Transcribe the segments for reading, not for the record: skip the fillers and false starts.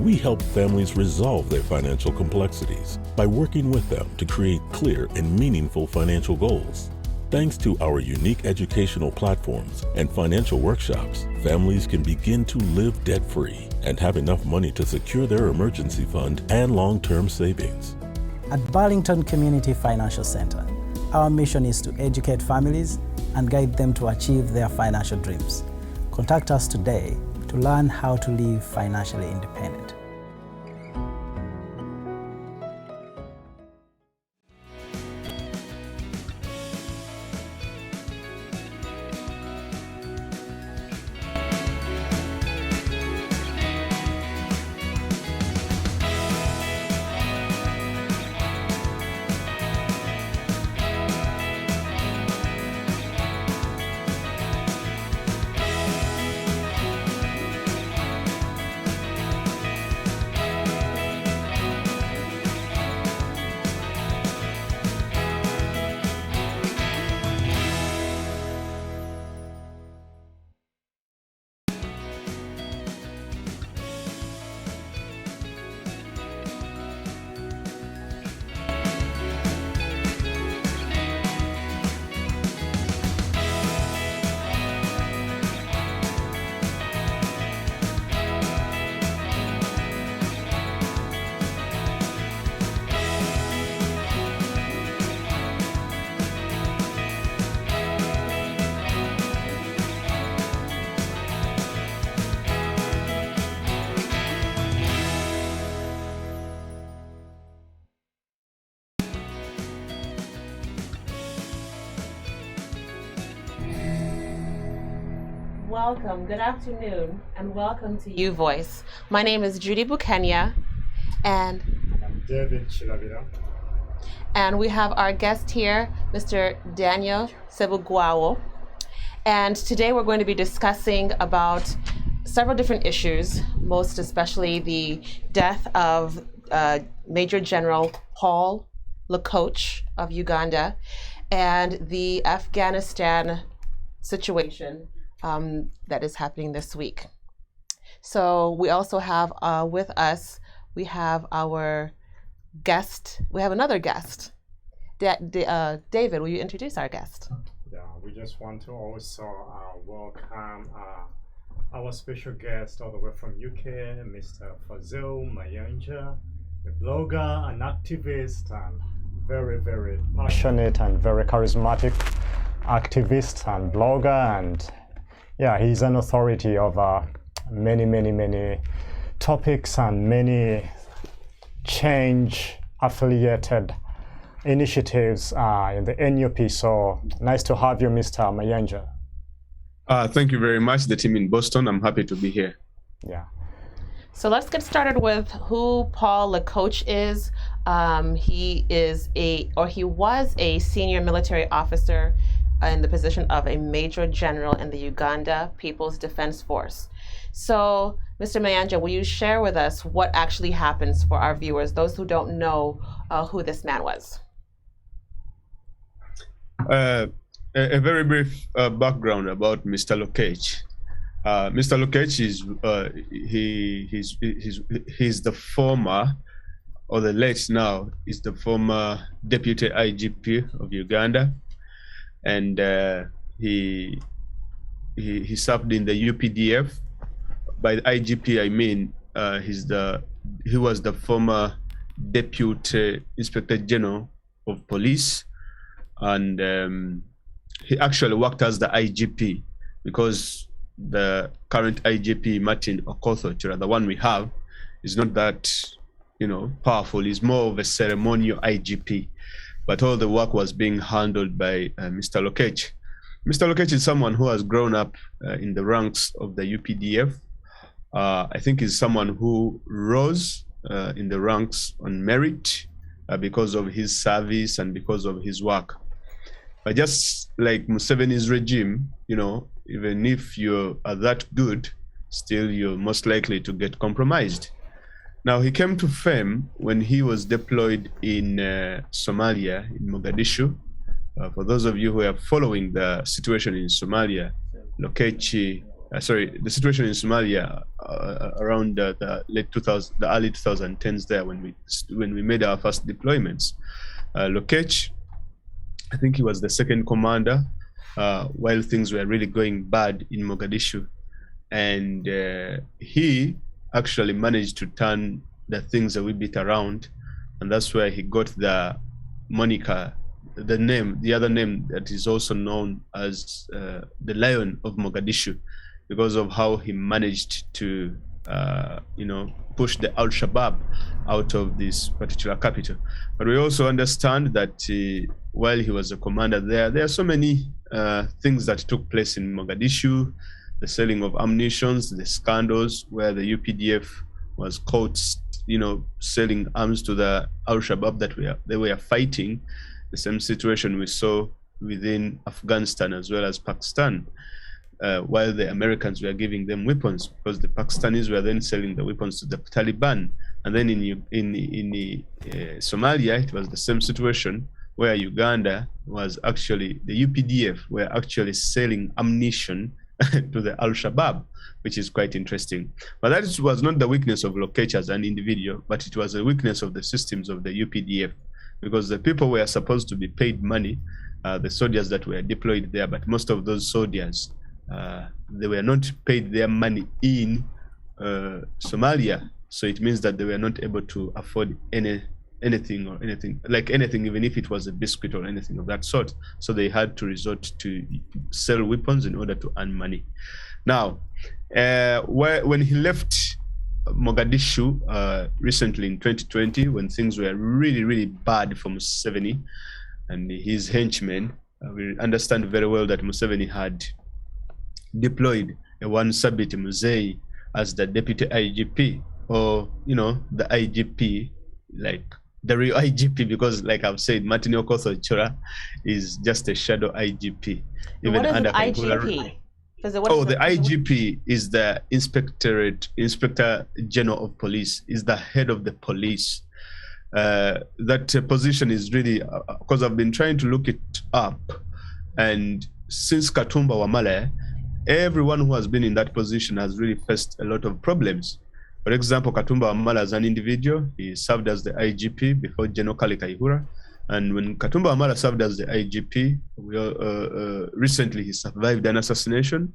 We help families resolve their financial complexities by working with them to create clear and meaningful financial goals. Thanks to our unique educational platforms and financial workshops, families can begin to live debt-free and have enough money to secure their emergency fund and long-term savings. At Burlington Community Financial Center, our mission is to educate families and guide them to achieve their financial dreams. Contact us today to learn how to live financially independent. Welcome, good afternoon, and welcome to U Voice. My name is Judy Bukenya, and I'm David Chilavira. And we have our guest here, Mr. Daniel Sebugwawo. And today we're going to be discussing about several different issues, most especially the death of Major General Paul Lekoch of Uganda and the Afghanistan situation that is happening this week. So we also have with us, we have our guest, we have another guest. David, will you introduce our guest? Yeah, we just want to also welcome our special guest all the way from UK, Mr. Fazil Mayanja, a blogger, an activist, and very, very passionate and very charismatic activist and blogger, and yeah, he's an authority of many topics and many change-affiliated initiatives in the NUP. So nice to have you, Mr. Mayanja. Thank you very much, the team in Boston. I'm happy to be here. Yeah. So let's get started with who Paul Lekoch is. He was a senior military officer in the position of a major general in the Uganda People's Defense Force. So, Mr. Mayanja, will you share with us what actually happens for our viewers, those who don't know who this man was? A very brief background about Mr. Lekoch. Mr. Lekoch is he's the former, or the late now, is the former deputy IGP of Uganda. And he served in the UPDF. By the IGP, I mean he was the former Deputy Inspector General of Police, and he actually worked as the IGP because the current IGP Martin Okoth, the one we have, is not that powerful. He's more of a ceremonial IGP. But all the work was being handled by Mr. Lekoch. Mr. Lekoch is someone who has grown up in the ranks of the UPDF. I think he's someone who rose in the ranks on merit because of his service and because of his work. But just like Museveni's regime, even if you are that good, still you're most likely to get compromised. Now, he came to fame when he was deployed in Somalia, in Mogadishu. For those of you who are following the situation in Somalia, the situation in Somalia around the late 2000, the early 2010s there when we made our first deployments. Lokech, I think he was the second commander while things were really going bad in Mogadishu, and he actually managed to turn the things a wee bit around, and that's where he got the moniker, the other name that is also known as the Lion of Mogadishu, because of how he managed to push the Al-Shabaab out of this particular capital. But we also understand that while he was a commander there are so many things that took place in Mogadishu: the selling of ammunitions, the scandals where the UPDF was caught selling arms to the Al-Shabaab that they were fighting. The same situation we saw within Afghanistan as well as Pakistan, while the Americans were giving them weapons, because the Pakistanis were then selling the weapons to the Taliban. And then in Somalia, it was the same situation, where Uganda was actually, the UPDF were actually selling ammunition to the Al-Shabaab, which is quite interesting. But that was not the weakness of Lokech as an individual, but it was a weakness of the systems of the UPDF, because the people were supposed to be paid money, the soldiers that were deployed there, but most of those soldiers, they were not paid their money in Somalia. So it means that they were not able to afford anything, even if it was a biscuit or anything of that sort. So they had to resort to sell weapons in order to earn money. Now, when he left Mogadishu recently in 2020, when things were really, really bad for Museveni and his henchmen, we understand very well that Museveni had deployed a one Sabiti Muzei as the deputy IGP, or the IGP, like the real IGP, because like I've said, Martin Okoth Chora is just a shadow IGP. Even what is under IGP? The IGP is the Inspector General of Police, is the head of the police. That position is really, because I've been trying to look it up, and since Katumba Wamala, everyone who has been in that position has really faced a lot of problems. For example, Katumba Wamala as an individual, he served as the IGP before General Kale Kaihura. And when Katumba Wamala served as the IGP, recently he survived an assassination.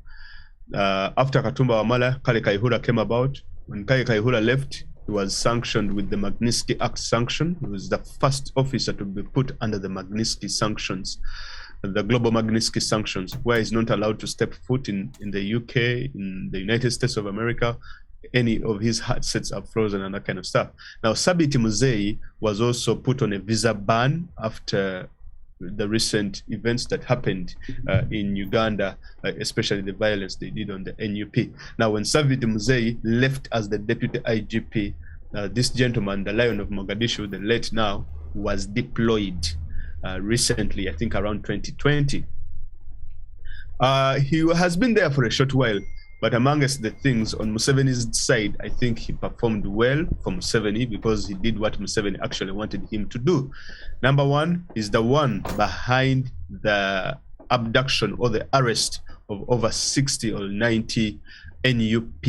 After Katumba Wamala, Kale Kaihura came about. When Kale Kaihura left, he was sanctioned with the Magnitsky Act sanction. He was the first officer to be put under the Magnitsky sanctions, the global Magnitsky sanctions, where he's not allowed to step foot in the UK, in the United States of America. Any of his assets are frozen and that kind of stuff. Now, Sabiti Muzei was also put on a visa ban after the recent events that happened in Uganda, especially the violence they did on the NUP. Now, when Sabiti Muzei left as the deputy IGP, this gentleman, the Lion of Mogadishu, the late now, was deployed recently, I think around 2020. He has been there for a short while, but amongst the things on Museveni's side, I think he performed well for Museveni because he did what Museveni actually wanted him to do. Number one is the one behind the abduction or the arrest of over 60 or 90 NUP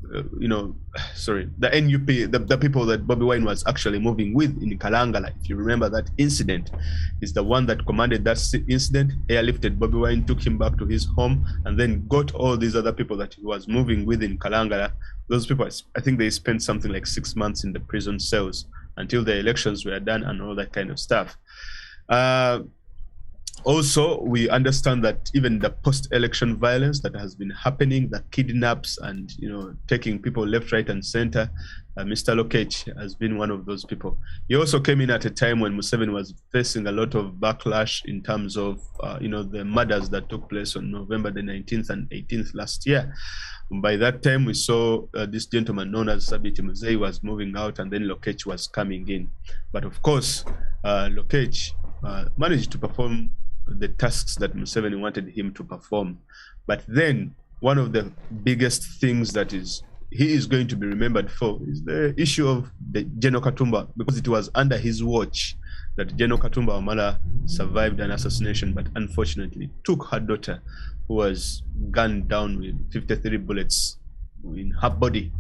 the NUP, the people that Bobi Wine was actually moving with in Kalangala. If you remember that incident, is the one that commanded that incident, airlifted Bobi Wine, took him back to his home, and then got all these other people that he was moving with in Kalangala. Those people, I think they spent something like 6 months in the prison cells until the elections were done and all that kind of stuff. Also, we understand that even the post-election violence that has been happening, the kidnaps and taking people left, right, and center, Mr. Lokech has been one of those people. He also came in at a time when Museveni was facing a lot of backlash in terms of the murders that took place on November the 19th and 18th last year. By that time, we saw this gentleman known as Sabiti Muzei was moving out, and then Lokech was coming in. But of course, Lokech managed to perform the tasks that Museveni wanted him to perform. But then one of the biggest things that he is going to be remembered for is the issue of the General Katumba, because it was under his watch that General Katumba Wamala survived an assassination, but unfortunately took her daughter, who was gunned down with 53 bullets in her body,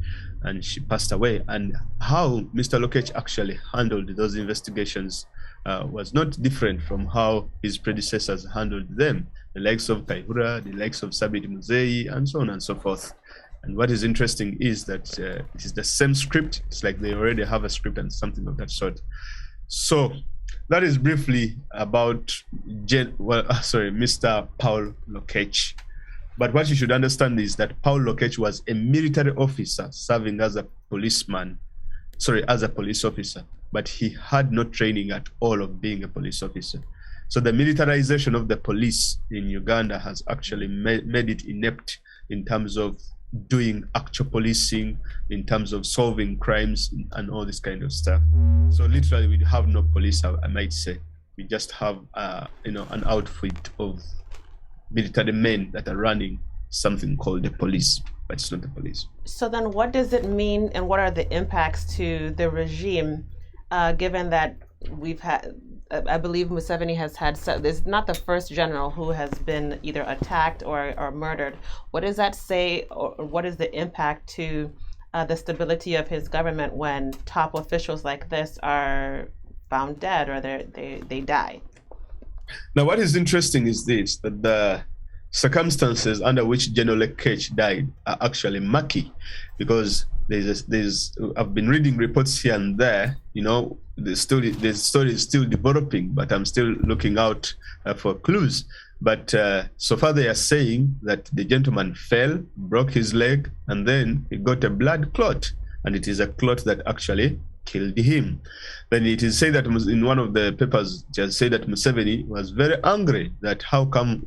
and she passed away. And how Mr. Lokech actually handled those investigations was not different from how his predecessors handled them, the likes of Kaihura, the likes of Sabit Muzei, and so on and so forth. And what is interesting is that it is the same script. It's like they already have a script and something of that sort. So that is briefly about Mr. Paul Lokech. But what you should understand is that Paul Lokech was a military officer serving as a police officer, but he had no training at all of being a police officer. So the militarization of the police in Uganda has actually made it inept in terms of doing actual policing, in terms of solving crimes and all this kind of stuff. So literally we have no police, I might say. We just have an outfit of military men that are running something called the police, but it's not the police. So then what does it mean, and what are the impacts to the regime, given that we've had, I believe Museveni has had, this is not the first general who has been either attacked or murdered. What does that say, or what is the impact to the stability of his government when top officials like this are found dead or they die? Now, what is interesting is this, that the circumstances under which General Lokech died are actually murky, because I've been reading reports here and there, the story is still developing, but I'm still looking out for clues. But so far they are saying that the gentleman fell, broke his leg, and then he got a blood clot, and it is a clot that actually killed him. Then it is said that in one of the papers, just say that Museveni was very angry that how come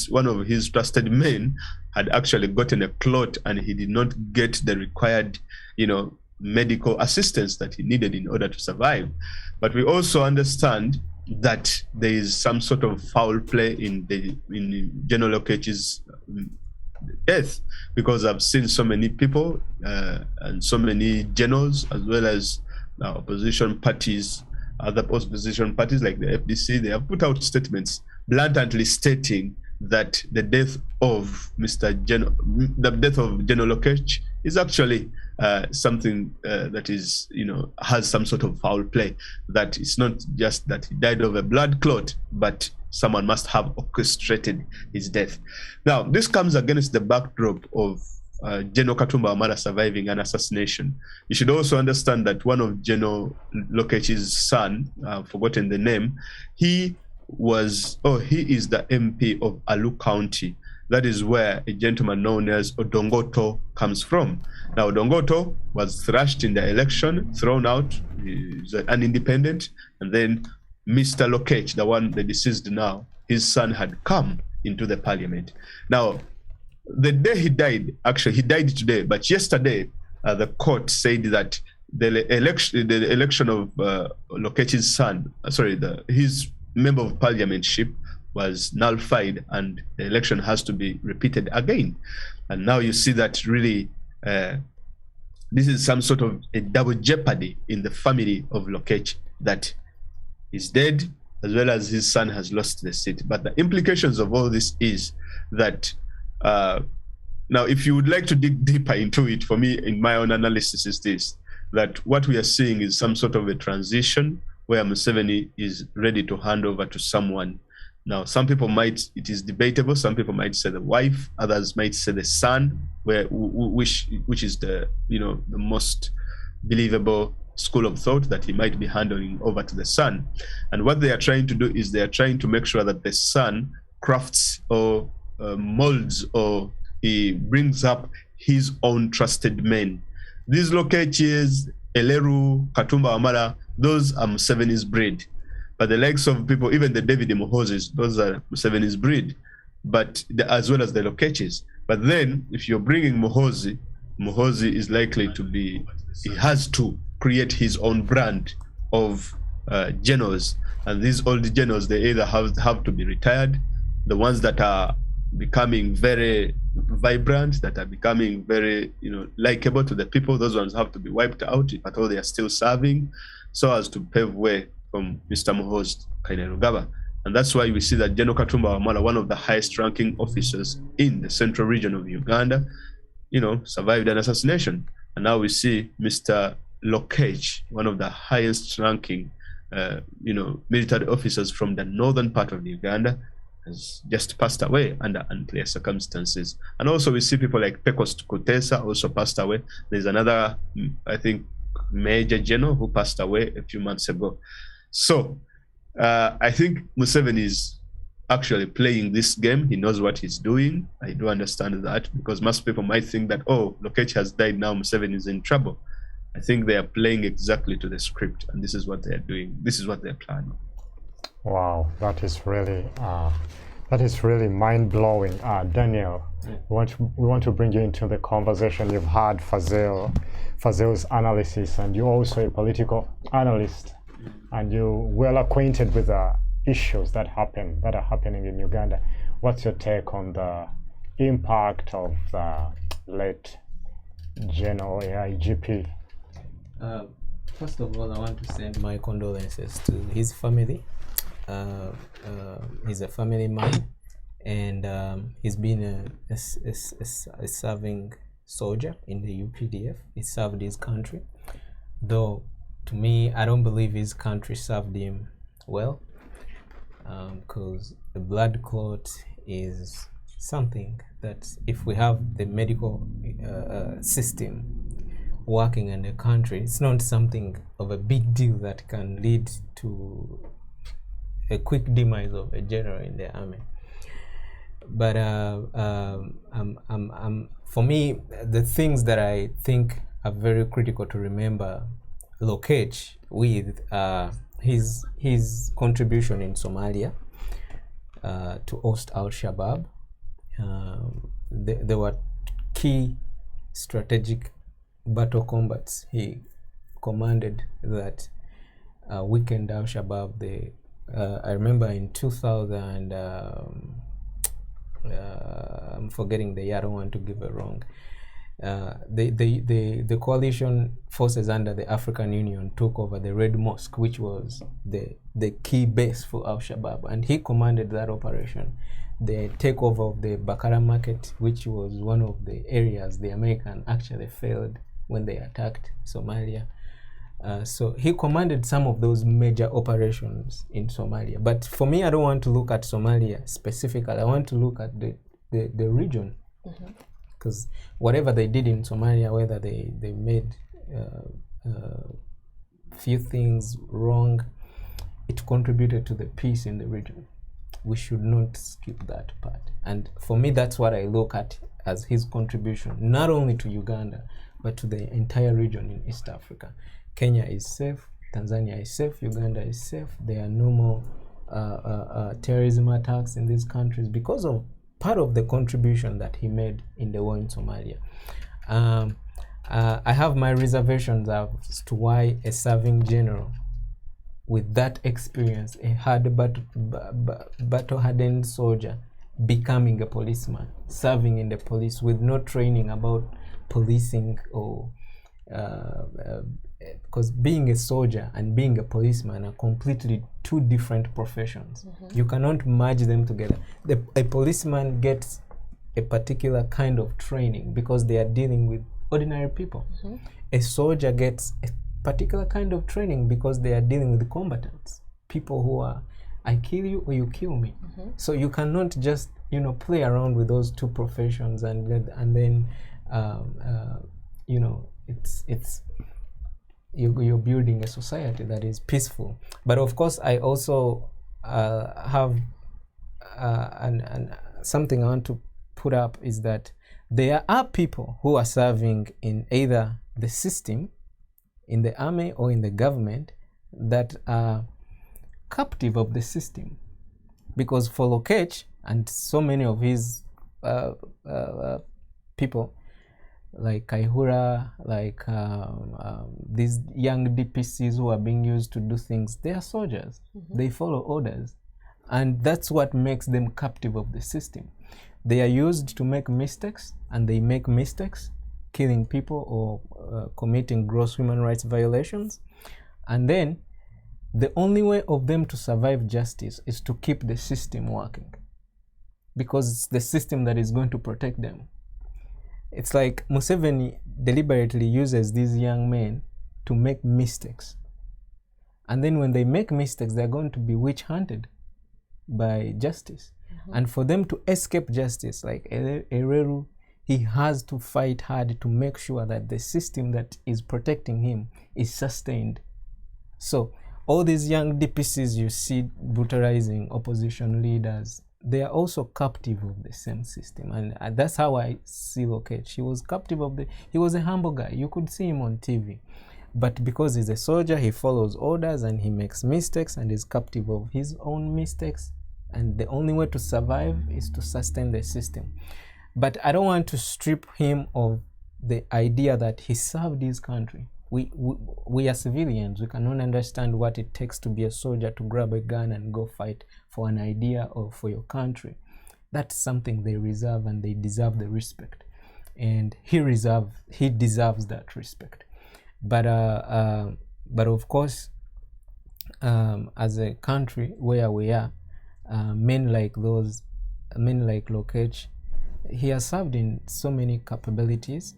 one of his trusted men had actually gotten a clot and he did not get the required, medical assistance that he needed in order to survive. But we also understand that there is some sort of foul play in General Lokech's death, because I've seen so many people and so many generals, as well as opposition parties, other opposition parties like the FDC, they have put out statements blatantly stating that the death of General Lokech is actually something that is, has some sort of foul play. That it's not just that he died of a blood clot, but someone must have orchestrated his death. Now, this comes against the backdrop of General Katumba Wamala surviving an assassination. You should also understand that one of General Lokech's son, I've forgotten the name, he is the MP of Alu County. That is where a gentleman known as Odongoto comes from. Now, Odongoto was thrashed in the election, thrown out, he's an independent, and then Mr. Lokech, the deceased now, his son had come into the parliament. Now, the day he died, actually he died today, but yesterday the court said that the election of Lokech's son, his member of parliamentship was nullified, and the election has to be repeated again. And now you see that really this is some sort of a double jeopardy in the family of Lokech, that is dead as well as his son has lost the seat. But the implications of all this is that now, if you would like to dig deeper into it, for me, in my own analysis, is this, that what we are seeing is some sort of a transition where Museveni is ready to hand over to someone. Now, it is debatable, some people might say the wife, others might say the son, which is the most believable school of thought, that he might be handing over to the son. And what they are trying to do is they are trying to make sure that the son crafts or molds, or he brings up his own trusted men. These Lokeches, Eleru, Katumba Wamala, those are Museveni's breed. But the likes of people, even the David Muhozis, those are Museveni's breed, but as well as the Lokeches. But then, if you're bringing Muhozi is likely to be, he has to create his own brand of generals. And these old generals, they either have to be retired, the ones that are becoming very vibrant, that are becoming very likable to the people, those ones have to be wiped out, if at all they are still serving, so as to pave way from Mr. Muhoozi Kainerugaba. And that's why we see that General Katumba Wamala, one of the highest ranking officers in the central region of Uganda, survived an assassination. And now we see Mr. Lokech, one of the highest ranking, military officers from the northern part of Uganda, has just passed away under unclear circumstances. And also we see people like Pecos Kotesa also passed away. There's another, I think, Major General who passed away a few months ago. So I think Museveni is actually playing this game. He knows what he's doing. I do understand that, because most people might think that, oh, Lokech has died, now Museveni is in trouble. I think they are playing exactly to the script, and this is what they're doing. This is what they're planning. Wow, that is really mind-blowing. Daniel, we want to bring you into the conversation. You've heard Fazil's analysis, and you're also a political analyst, and you're well acquainted with the issues that are happening in Uganda. What's your take on the impact of the late General IGP? First of all, I want to send my condolences to his family. He's a family man, and he's been a serving soldier in the UPDF. He served his country, though to me, I don't believe his country served him well, because the blood clot is something that, if we have the medical system working in the country, it's not something of a big deal that can lead to a quick demise of a general in the army. But for me, the things that I think are very critical to remember Lokech with his contribution in Somalia to oust al-Shabaab. There were key strategic battle combats he commanded that weakened al-Shabaab. I remember in 2000, I'm forgetting the year, I don't want to give it wrong. The coalition forces under the African Union took over the Red Mosque, which was the key base for al-Shabaab, and he commanded that operation. The takeover of the Bakara market, which was one of the areas the American actually failed when they attacked Somalia. So he commanded some of those major operations in Somalia. But for me, I don't want to look at Somalia specifically. I want to look at the region. Because whatever they did in Somalia, whether they made few things wrong, it contributed to the peace in the region. We should not skip that part. And for me, that's what I look at as his contribution, not only to Uganda, but to the entire region in East Africa. Kenya is safe, Tanzania is safe, Uganda is safe. There are no more terrorism attacks in these countries because of part of the contribution that he made in the war in Somalia. I have my reservations as to why a serving general with that experience, a hard battle-hardened soldier, becoming a policeman, serving in the police with no training about policing or because being a soldier and being a policeman are completely two different professions. You cannot merge them together. A policeman gets a particular kind of training because they are dealing with ordinary people. A soldier gets a particular kind of training because they are dealing with combatants, people who are, I kill you or you kill me. So you cannot just play around with those two professions and then it's you're building a society that is peaceful. But of course, I also have and something I want to put up is that there are people who are serving in either the system, in the army or in the government, that are captive of the system. Because for Lokech and so many of his people, like Kaihura, like these young DPCs who are being used to do things, they are soldiers. They follow orders. And that's what makes them captive of the system. They are used to make mistakes, and they make mistakes, killing people or committing gross human rights violations. And then the only way of them to survive justice is to keep the system working, because it's the system that is going to protect them. It's like Museveni deliberately uses these young men to make mistakes. And then when they make mistakes, they're going to be witch hunted by justice. And for them to escape justice, like Ereru, he has to fight hard to make sure that the system that is protecting him is sustained. So all these young DPCs you see brutalizing opposition leaders, they are also captive of the same system. And that's how I see Lokech. He was captive of he was a humble guy. You could see him on TV. But because he's a soldier, he follows orders and he makes mistakes and is captive of his own mistakes. And the only way to survive is to sustain the system. But I don't want to strip him of the idea that he served his country. We are civilians. We cannot understand what it takes to be a soldier, to grab a gun and go fight for an idea or for your country. That's something they reserve, and they deserve the respect. And he deserves that respect. But of course, as a country where we are, men like Lokech, he has served in so many capabilities.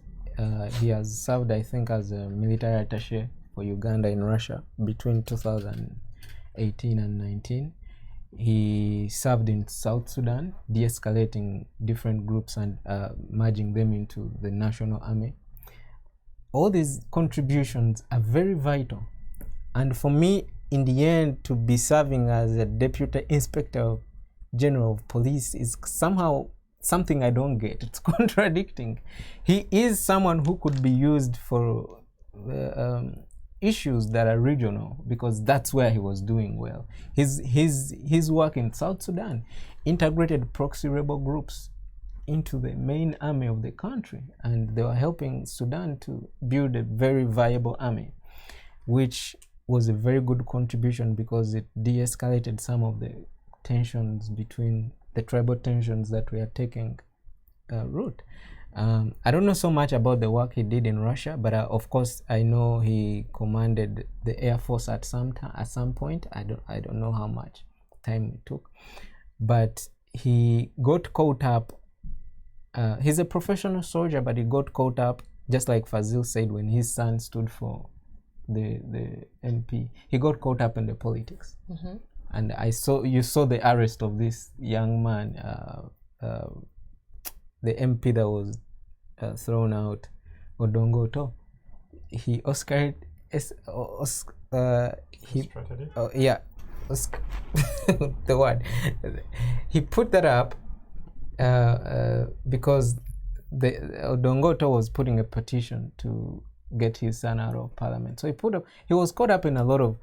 He has served, I think, as a military attaché for Uganda in Russia between 2018 and 19. He served in South Sudan, de-escalating different groups and merging them into the national army. All these contributions are very vital. And for me, in the end, to be serving as a Deputy Inspector General of Police is somehow something I don't get. It's contradicting. He is someone who could be used for issues that are regional, because that's where he was doing well. His work in South Sudan integrated proxy rebel groups into the main army of the country, and they were helping Sudan to build a very viable army, which was a very good contribution because it de-escalated some of the tensions between the tribal tensions that were taking root. I don't know so much about the work he did in Russia, but of course I know he commanded the Air Force at some point. I don't know how much time it took, but he got caught up. He's a professional soldier, but he got caught up, just like Fazil said when his son stood for the MP. He got caught up in the politics. And you saw the arrest of this young man, the MP that was thrown out, Odongoto. He Oscar, the word. He put that up because Odongoto was putting a petition to get his son out of parliament. So he was caught up in a lot of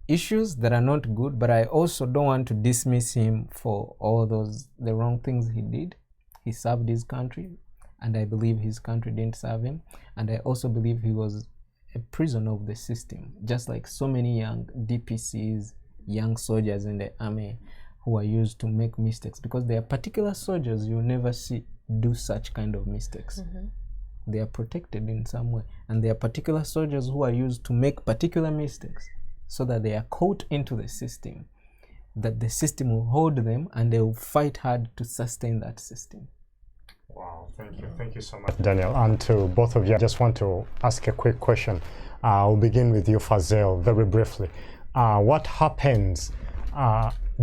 issues that are not good, but I also don't want to dismiss him for all the wrong things he did. He served his country, and I believe his country didn't serve him. And I also believe he was a prisoner of the system, just like so many young DPCs, young soldiers in the army who are used to make mistakes, because there are particular soldiers you'll never see do such kind of mistakes. They are protected in some way, and there are particular soldiers who are used to make particular mistakes, so that they are caught into the system, that the system will hold them and they will fight hard to sustain that system. Wow, thank you so much, Daniel. And to both of you, I just want to ask a quick question. I'll begin with you, Fazil, very briefly. What happens?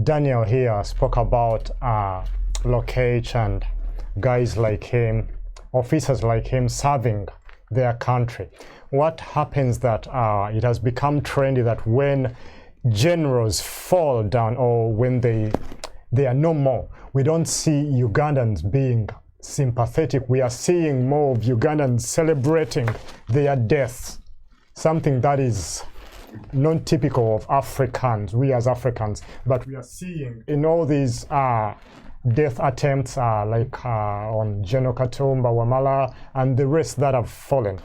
Daniel here spoke about Lokech and guys like him, officers like him serving their country. What happens that it has become trendy that when generals fall down, or when they are no more, we don't see Ugandans being sympathetic. We are seeing more of Ugandans celebrating their deaths, something that is non-typical of Africans, we as Africans. But we are seeing in all these death attempts like on General Katumba, Wamala, and the rest that have fallen.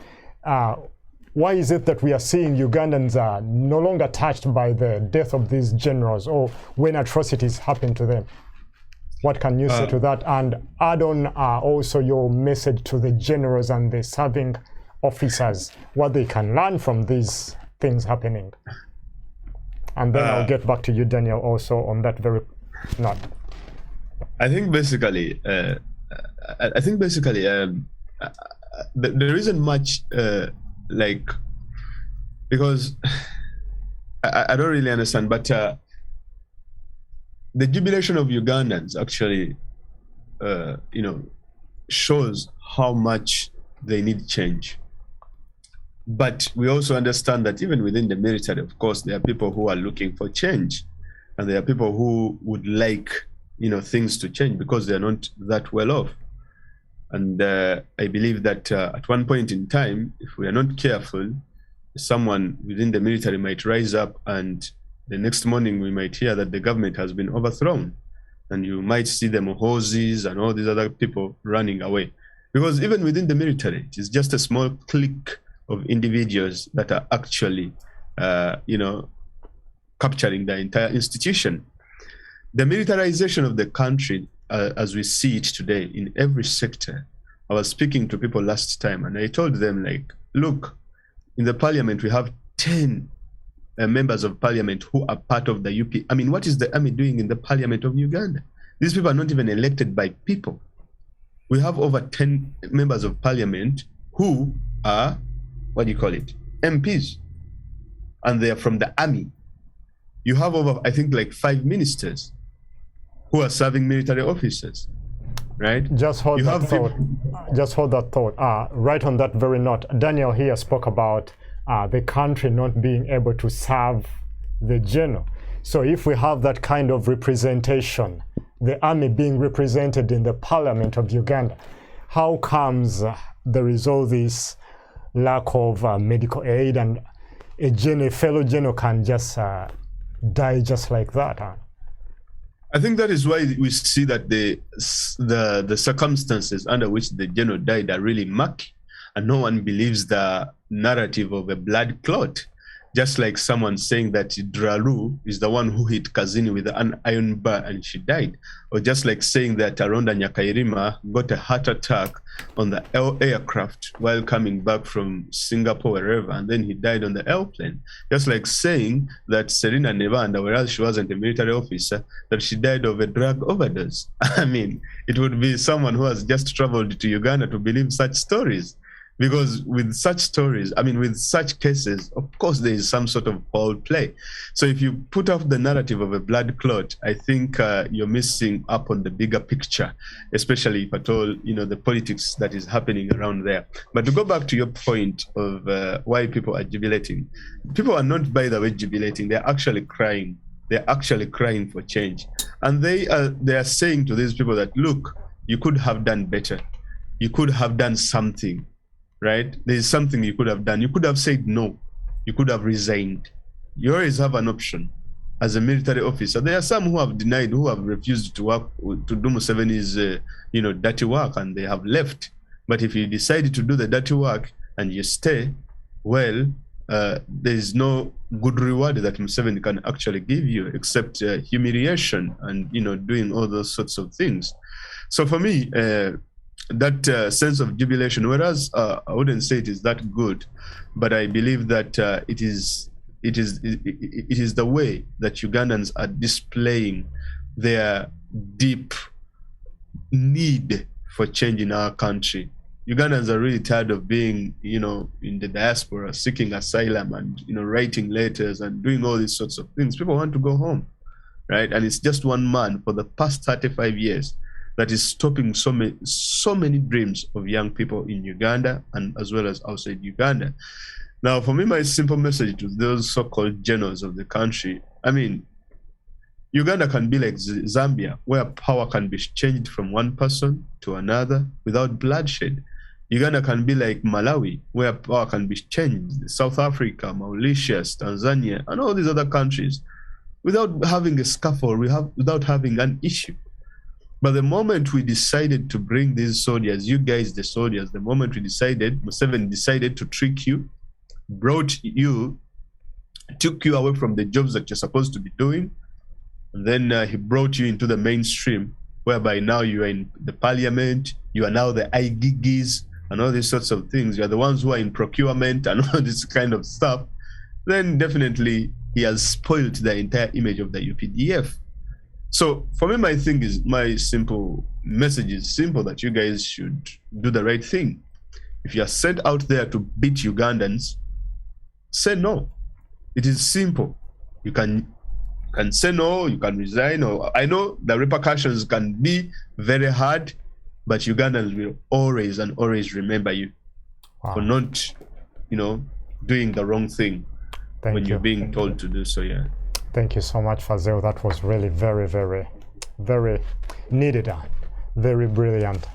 Why is it that we are seeing Ugandans are no longer touched by the death of these generals, or when atrocities happen to them? What can you say to that? And add on also your message to the generals and the serving officers, what they can learn from these things happening. And then I'll get back to you, Daniel, also on that very note. I think basically, there isn't much like, because I don't really understand, but the jubilation of Ugandans actually, shows how much they need change. But we also understand that even within the military, of course, there are people who are looking for change, and there are people who would like, things to change because they're not that well off. And I believe that at one point in time, if we are not careful, someone within the military might rise up, and the next morning we might hear that the government has been overthrown, and you might see the Mohozis and all these other people running away. Because even within the military, it is just a small clique of individuals that are actually, capturing the entire institution. The militarization of the country, as we see it today in every sector. I was speaking to people last time, and I told them, like, look, in the parliament, we have 10 members of parliament who are part of the UP. I mean, what is the army doing in the parliament of Uganda? These people are not even elected by people. We have over 10 members of parliament who are, MPs, and they are from the army. You have over, I think, like 5 ministers who are serving military officers, right? Just hold that thought. Just hold that thought. Right on that very note, Daniel here spoke about the country not being able to serve the general. So if we have that kind of representation, the army being represented in the parliament of Uganda, how comes there is all this lack of medical aid, and a fellow general can just die just like that? I think that is why we see that the circumstances under which the general died are really murky, and no one believes the narrative of a blood clot. Just like someone saying that Dralu is the one who hit Kazini with an iron bar and she died. Or just like saying that Aronda Nyakairima got a heart attack on the aircraft while coming back from Singapore, wherever, and then he died on the airplane. Just like saying that Serena Nevanda, whereas she wasn't a military officer, that she died of a drug overdose. I mean, it would be someone who has just traveled to Uganda to believe such stories. Because with such stories, with such cases, of course, there is some sort of foul play. So if you put off the narrative of a blood clot, I think you're missing up on the bigger picture, especially if at all, the politics that is happening around there. But to go back to your point of why people are jubilating, people are not, by the way, jubilating. They're actually crying. They're actually crying for change. And they are saying to these people that, look, you could have done better. You could have done something. Right? There is something you could have done. You could have said no. You could have resigned. You always have an option as a military officer. There are some who have denied, who have refused to work, to do Museveni's, dirty work, and they have left. But if you decide to do the dirty work and you stay, well, there is no good reward that Museveni can actually give you except humiliation and, doing all those sorts of things. So for me, that sense of jubilation, whereas I wouldn't say it is that good, but I believe that it is the way that Ugandans are displaying their deep need for change in our country. Ugandans are really tired of being, in the diaspora, seeking asylum and, writing letters and doing all these sorts of things. People want to go home, right? And it's just one man for the past 35 years that is stopping so many dreams of young people in Uganda and as well as outside Uganda. Now, for me, my simple message to those so-called generals of the country, Uganda can be like Zambia, where power can be changed from one person to another without bloodshed. Uganda can be like Malawi, where power can be changed, South Africa, Mauritius, Tanzania, and all these other countries without having a scuffle, without having an issue. But the moment we decided to bring these soldiers, you guys, the soldiers, the moment Museveni decided to trick you, took you away from the jobs that you're supposed to be doing, and then he brought you into the mainstream, whereby now you are in the parliament, you are now the IGGs, and all these sorts of things. You are the ones who are in procurement and all this kind of stuff. Then definitely he has spoiled the entire image of the UPDF. So for me, my simple message is simple, that you guys should do the right thing. If you are sent out there to beat Ugandans, say no. It is simple. You can say no, you can resign, or I know the repercussions can be very hard, but Ugandans will always and always remember you for not, doing the wrong thing when you're being told to do so. Yeah. Thank you so much, Fazil. That was really very, very, very needed and very brilliant.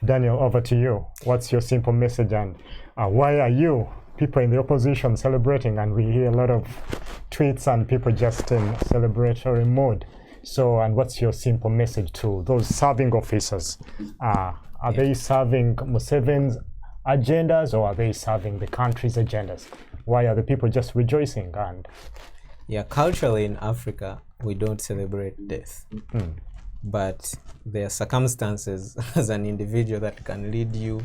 Daniel, over to you. What's your simple message, and why are you, people in the opposition, celebrating? And we hear a lot of tweets and people just in celebratory mood. So, and what's your simple message to those serving officers? Are they serving Museveni's agendas, or are they serving the country's agendas? Why are the people just rejoicing? And culturally in Africa, we don't celebrate death. But there are circumstances as an individual that can lead you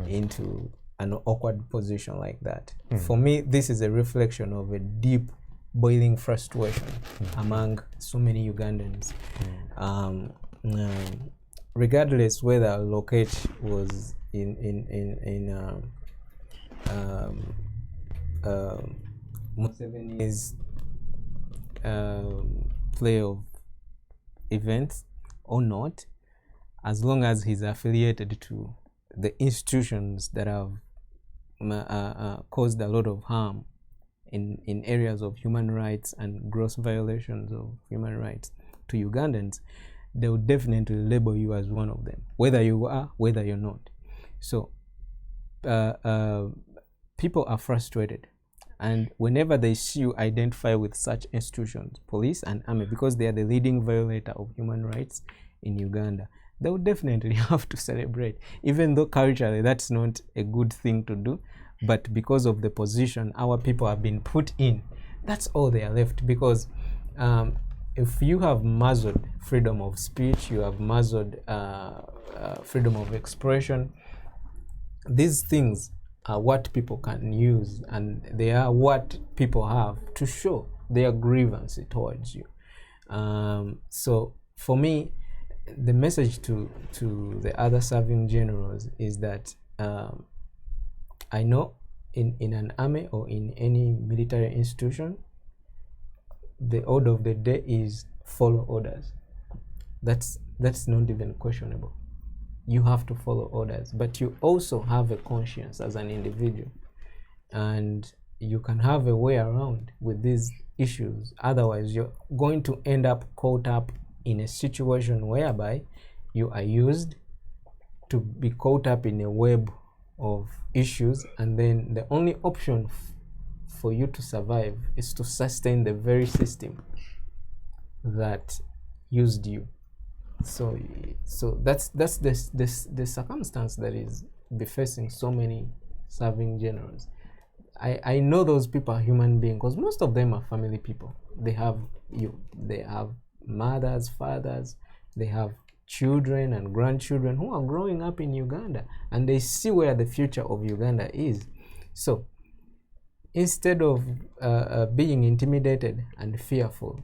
into an awkward position like that. For me, this is a reflection of a deep boiling frustration among so many Ugandans. Regardless whether Lokech was in Museveni's play of events or not, as long as he's affiliated to the institutions that have caused a lot of harm in areas of human rights and gross violations of human rights to Ugandans, they will definitely label you as one of them, whether you are, whether you're not. So people are frustrated, and whenever they see you identify with such institutions, police and army, because they are the leading violator of human rights in Uganda, they would definitely have to celebrate, even though culturally that's not a good thing to do. But because of the position our people have been put in, that's all they are left. Because if you have muzzled freedom of speech, you have muzzled freedom of expression, these things are what people can use, and they are what people have to show their grievance towards you. So for me, the message to the other serving generals is that I know in an army or in any military institution, the order of the day is follow orders. That's not even questionable. You have to follow orders, but you also have a conscience as an individual, and you can have a way around with these issues. Otherwise, you're going to end up caught up in a situation whereby you are used to be caught up in a web of issues, and then the only option for you to survive is to sustain the very system that used you. So that's the circumstance that is befacing so many serving generals. I know those people are human beings, because most of them are family people. They have mothers, fathers, they have children and grandchildren who are growing up in Uganda, and they see where the future of Uganda is. So instead of being intimidated and fearful,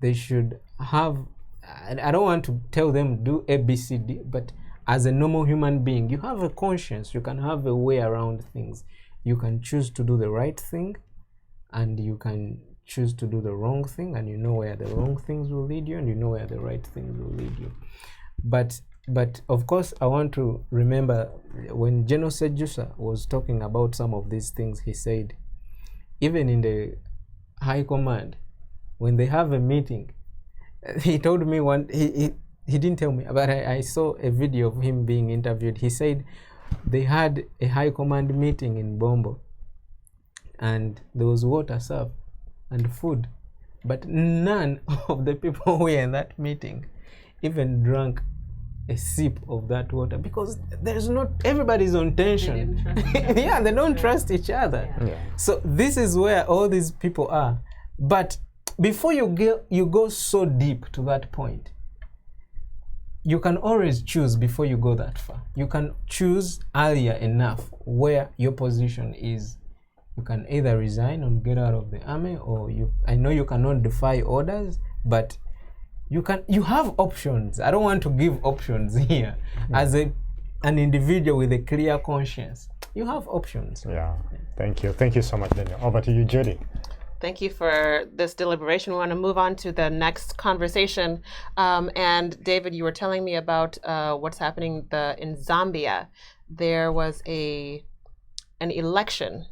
they should have, I don't want to tell them do A, B, C, D, but as a normal human being, you have a conscience, you can have a way around things. You can choose to do the right thing, and you can choose to do the wrong thing, and you know where the wrong things will lead you, and you know where the right things will lead you. But of course, I want to remember when General Sejusa was talking about some of these things, he said, even in the high command, when they have a meeting, he told me he didn't tell me, but I saw a video of him being interviewed. He said they had a high command meeting in Bombo, and there was water served and food, but none of the people who were in that meeting even drank a sip of that water, because everybody's on tension. Yeah, they don't trust each other. Yeah. So this is where all these people are. But before you go so deep to that point, you can always choose before you go that far. You can choose earlier enough where your position is. You can either resign and get out of the army, or I know you cannot defy orders, but you have options. I don't want to give options here. As a an individual with a clear conscience, you have options. Yeah, thank you. Thank you so much, Daniel. Over to you, Judy. Thank you for this deliberation. We want to move on to the next conversation. And David, you were telling me about what's happening in Zambia. There was an election.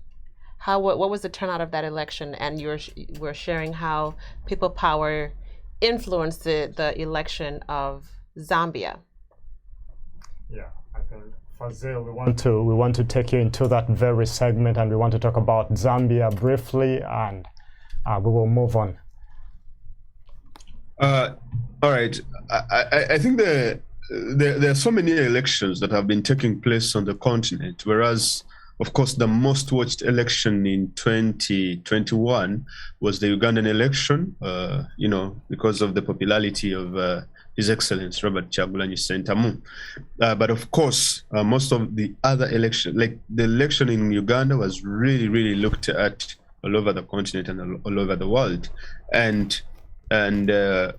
What was the turnout of that election? And you were sharing how people power influenced the election of Zambia. Yeah, I think Fazil, we want to take you into that very segment, and we want to talk about Zambia briefly, and we will move on. All right. I think there are so many elections that have been taking place on the continent, whereas, of course, the most watched election in 2021 was the Ugandan election, because of the popularity of His Excellency Robert Kyagulanyi Ssentamu. But of course, most of the other elections, like the election in Uganda, was really, really looked at all over the continent and all over the world. And the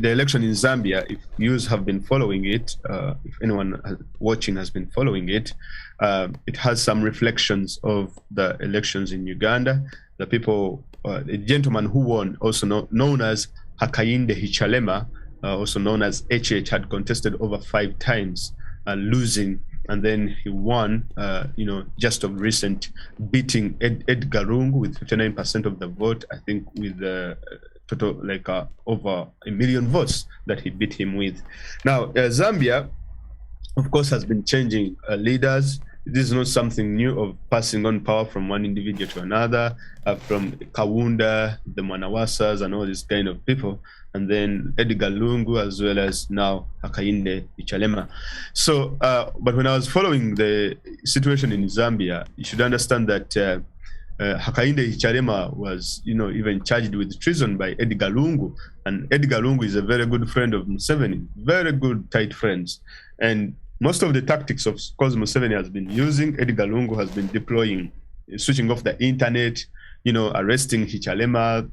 election in Zambia, if you have been following it, if anyone watching has been following it, it has some reflections of the elections in Uganda. The people, the gentleman who won, also known as Hakainde Hichilema, also known as HH, had contested over 5 times, losing, and then he won, just of recent, beating Edgar Lungu with 59% of the vote, I think with total over 1 million votes that he beat him with. Now, Zambia, of course, has been changing leaders. This is not something new of passing on power from one individual to another, from Kaunda, the Manawasas, and all these kind of people, and then Edgar Lungu, as well as now Hakainde Hichilema. So, but when I was following the situation in Zambia, you should understand that Hakainde Hichilema was, even charged with treason by Edgar Lungu, and Edgar Lungu is a very good friend of Museveni, very good tight friends, and most of the tactics of course Museveni has been using, Edgar Lungu has been deploying, switching off the internet, arresting Hichilema,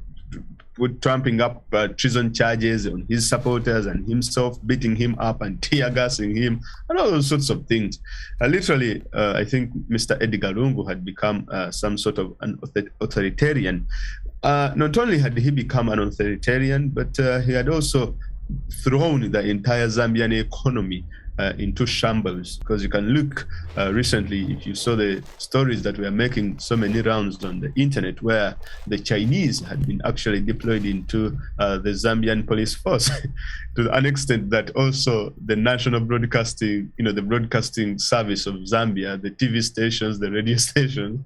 trumping up treason charges on his supporters and himself, beating him up and tear gassing him, and all those sorts of things. Literally, I think Mr. Edgar Lungu had become some sort of an authoritarian. Not only had he become an authoritarian, but he had also thrown the entire Zambian economy into shambles, because you can look recently, if you saw the stories that were making so many rounds on the internet, where the Chinese had been actually deployed into the Zambian police force to an extent that also the national broadcasting, the broadcasting service of Zambia, the TV stations, the radio stations,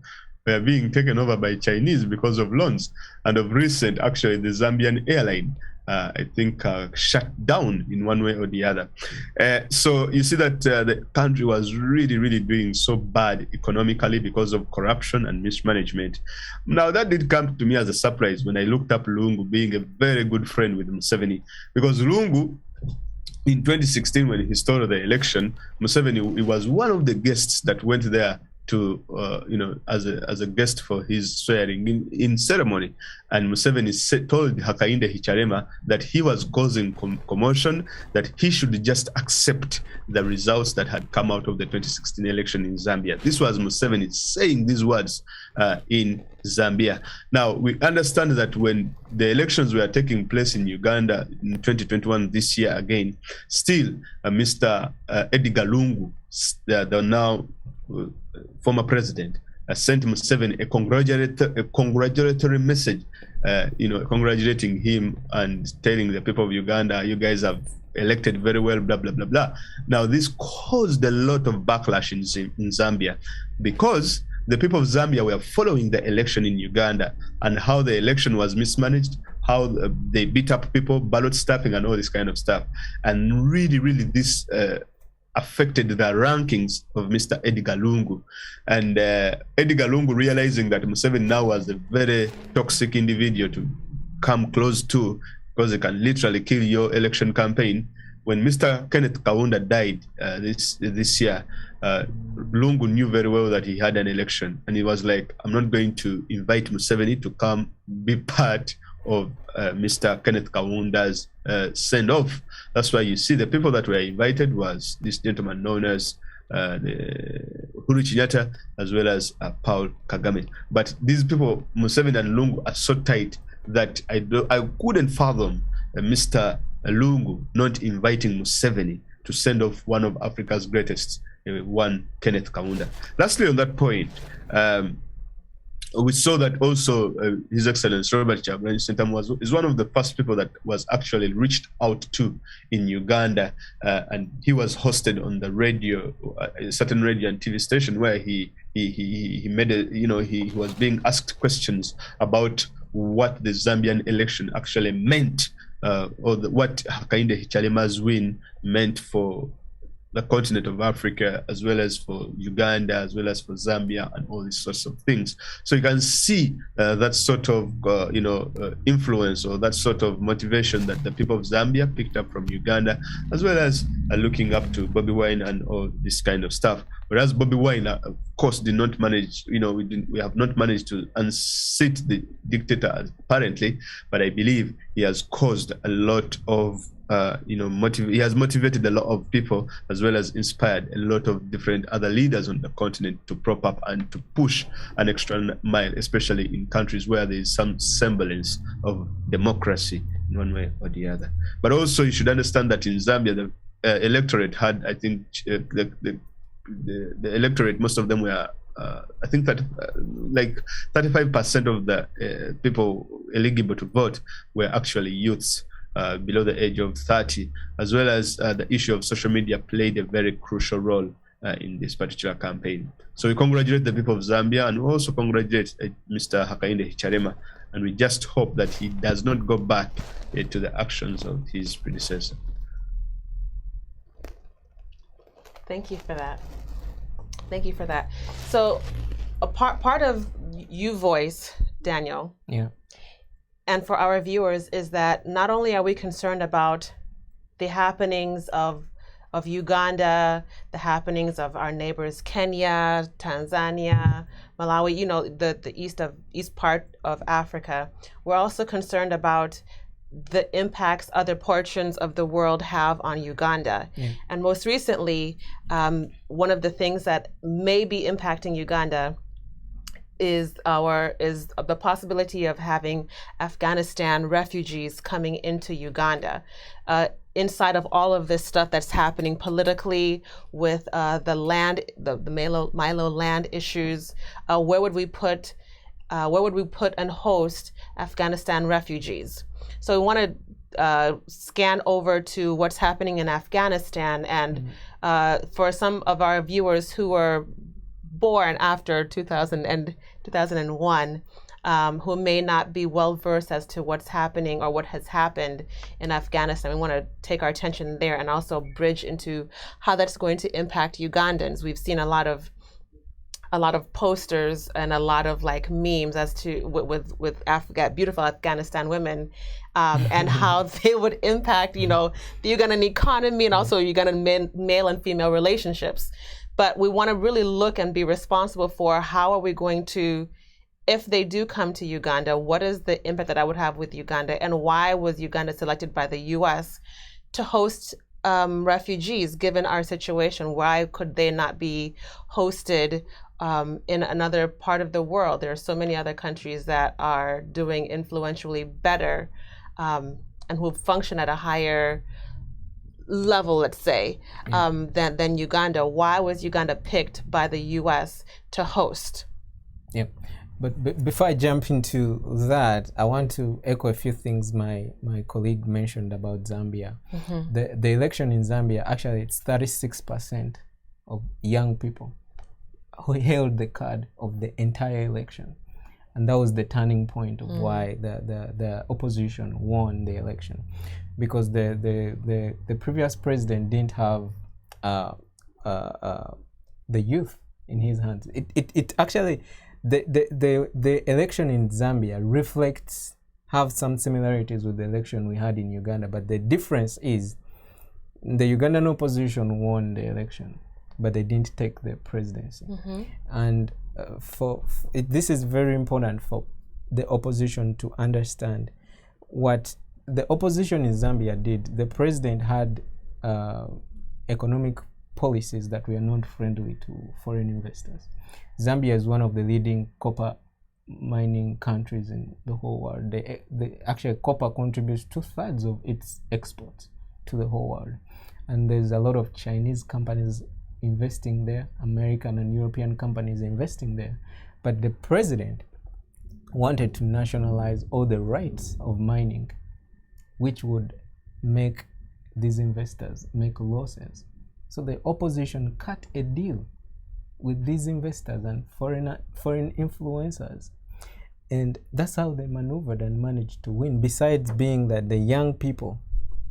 were being taken over by Chinese because of loans. And of recent, actually, the Zambian airline, I think, shut down in one way or the other. So you see that the country was really, really doing so bad economically because of corruption and mismanagement. Now, that did come to me as a surprise when I looked up Lungu being a very good friend with Museveni, because Lungu, in 2016, when he started the election, Museveni, he was one of the guests that went there to as a guest for his swearing in ceremony, and Museveni told Hakainde Hichilema that he was causing commotion, that he should just accept the results that had come out of the 2016 election in Zambia. This was Museveni saying these words in Zambia. Now, we understand that when the elections were taking place in Uganda in 2021, this year again, still Mr. Edgar Lungu, the now former president, sent Museveni a congratulatory message, congratulating him and telling the people of Uganda, you guys have elected very well, blah, blah, blah, blah. Now, this caused a lot of backlash in Zambia, because the people of Zambia were following the election in Uganda and how the election was mismanaged, how they beat up people, ballot stuffing, and all this kind of stuff. And really, really, this affected the rankings of Mr. Edgar Lungu. And Edgar Lungu, realizing that Museveni now was a very toxic individual to come close to, because he can literally kill your election campaign. When Mr. Kenneth Kaunda died this year, Lungu knew very well that he had an election, and he was like, I'm not going to invite Museveni to come be part of Mr. Kenneth Kaunda's send off. That's why you see the people that were invited was this gentleman known as Uhuru Kenyatta, as well as Paul Kagame. But these people, Museveni and Lungu, are so tight that I couldn't fathom Mr. Lungu not inviting Museveni to send off one of Africa's greatest, one Kenneth Kaunda. Lastly, on that point, we saw that also His Excellency Robert Kyagulanyi is one of the first people that was actually reached out to in Uganda, and he was hosted on the radio, a certain radio and TV station, where he made he was being asked questions about what the Zambian election actually meant, or what Hakainde Hichilema's win meant for the continent of Africa, as well as for Uganda, as well as for Zambia, and all these sorts of things. So you can see that sort of influence, or that sort of motivation that the people of Zambia picked up from Uganda, as well as looking up to Bobi Wine and all this kind of stuff. Whereas Bobi Wine, of course, did not manage. We have not managed to unseat the dictator apparently, but I believe he has caused a lot of he has motivated a lot of people, as well as inspired a lot of different other leaders on the continent to prop up and to push an extra mile, especially in countries where there is some semblance of democracy in one way or the other. But also you should understand that in Zambia, the electorate had, I think, the electorate, most of them were I think that like 35% of the people eligible to vote were actually youths below the age of 30, as well as the issue of social media played a very crucial role in this particular campaign. So we congratulate the people of Zambia, and we also congratulate Mr. Hakainde Hichilema, and we just hope that he does not go back to the actions of his predecessor. Thank you for that. Thank you for that. So a part of you voice, Daniel, and for our viewers, is that not only are we concerned about the happenings of Uganda, the happenings of our neighbors Kenya, Tanzania, Malawi, the east part of Africa, we're also concerned about the impacts other portions of the world have on Uganda. And most recently, one of the things that may be impacting Uganda is the possibility of having Afghanistan refugees coming into Uganda. Inside of all of this stuff that's happening politically with the land, the Milo land issues, where would we put and host Afghanistan refugees? So we want to scan over to what's happening in Afghanistan, and for some of our viewers who were born after 2000 and 2001, who may not be well versed as to what's happening or what has happened in Afghanistan, we want to take our attention there and also bridge into how that's going to impact Ugandans. We've seen a lot of posters and a lot of like memes as to with beautiful Afghanistan women, and how they would impact the Ugandan economy and also Ugandan male and female relationships. But we want to really look and be responsible for how are we going to, if they do come to Uganda, what is the impact that I would have with Uganda, and why was Uganda selected by the U.S. to host refugees, given our situation? Why could they not be hosted in another part of the world? There are so many other countries that are doing influentially better and who function at a higher level, let's say, than Uganda. Why was Uganda picked by the U.S. to host? Yeah, but before I jump into that, I want to echo a few things my colleague mentioned about Zambia. The election in Zambia, actually, it's 36% of young people who held the card of the entire election, and that was the turning point of why the opposition won the election, because the previous president didn't have the youth in his hands. It actually, the election in Zambia have some similarities with the election we had in Uganda, but the difference is the Ugandan opposition won the election, but they didn't take the presidency. And this is very important for the opposition to understand what the opposition in Zambia did, the president had economic policies that were not friendly to foreign investors. Zambia is one of the leading copper mining countries in the whole world. Actually, copper contributes 2/3 of its exports to the whole world. And there's a lot of Chinese companies investing there, American and European companies investing there. But the president wanted to nationalize all the rights of mining, which would make these investors make losses. So the opposition cut a deal with these investors and foreign influencers. And that's how they maneuvered and managed to win, besides being that the young people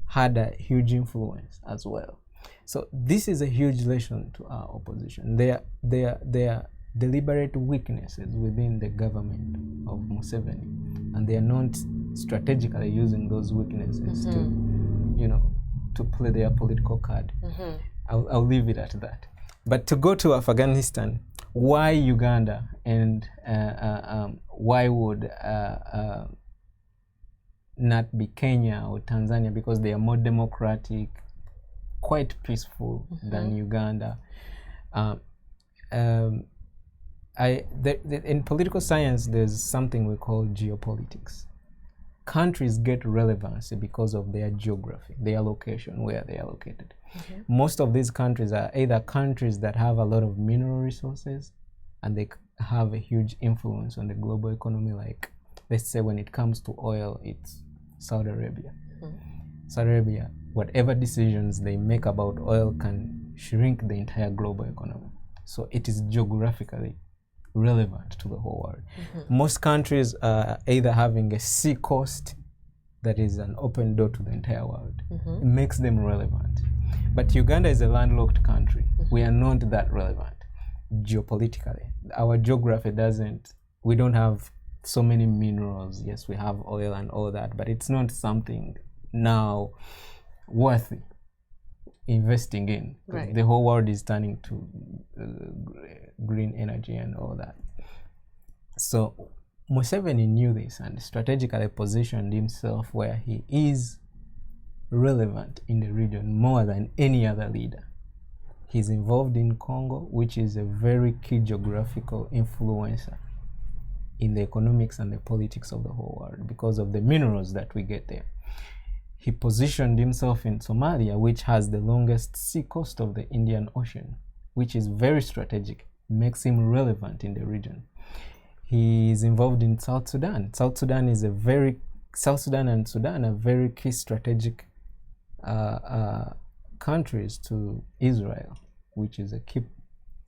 had a huge influence as well. So this is a huge lesson to our opposition. There are deliberate weaknesses within the government of Museveni, and they are not strategically using those weaknesses to play their political card. I'll leave it at that. But to go to Afghanistan, why Uganda, and why would not be Kenya or Tanzania? Because they are more democratic, quite peaceful than Uganda. In political science, there's something we call geopolitics. Countries get relevancy because of their geography, their location, where they are located. Most of these countries are either countries that have a lot of mineral resources and they have a huge influence on the global economy, like, let's say when it comes to oil, it's Saudi Arabia. Saudi Arabia, whatever decisions they make about oil can shrink the entire global economy. So it is geographically relevant to the whole world. Most countries are either having a sea coast that is an open door to the entire world. It makes them relevant. But Uganda is a landlocked country. We are not that relevant geopolitically. Our geography we don't have so many minerals. Yes, we have oil and all that, but it's not something now worthy investing in. Right. The whole world is turning to green energy and all that. So Museveni knew this and strategically positioned himself where he is relevant in the region more than any other leader. He's involved in Congo, which is a very key geographical influencer in the economics and the politics of the whole world because of the minerals that we get there. He positioned himself in Somalia, which has the longest sea coast of the Indian Ocean, which is very strategic, makes him relevant in the region. He is involved in South Sudan. South Sudan and Sudan are very key strategic countries to Israel, which is a key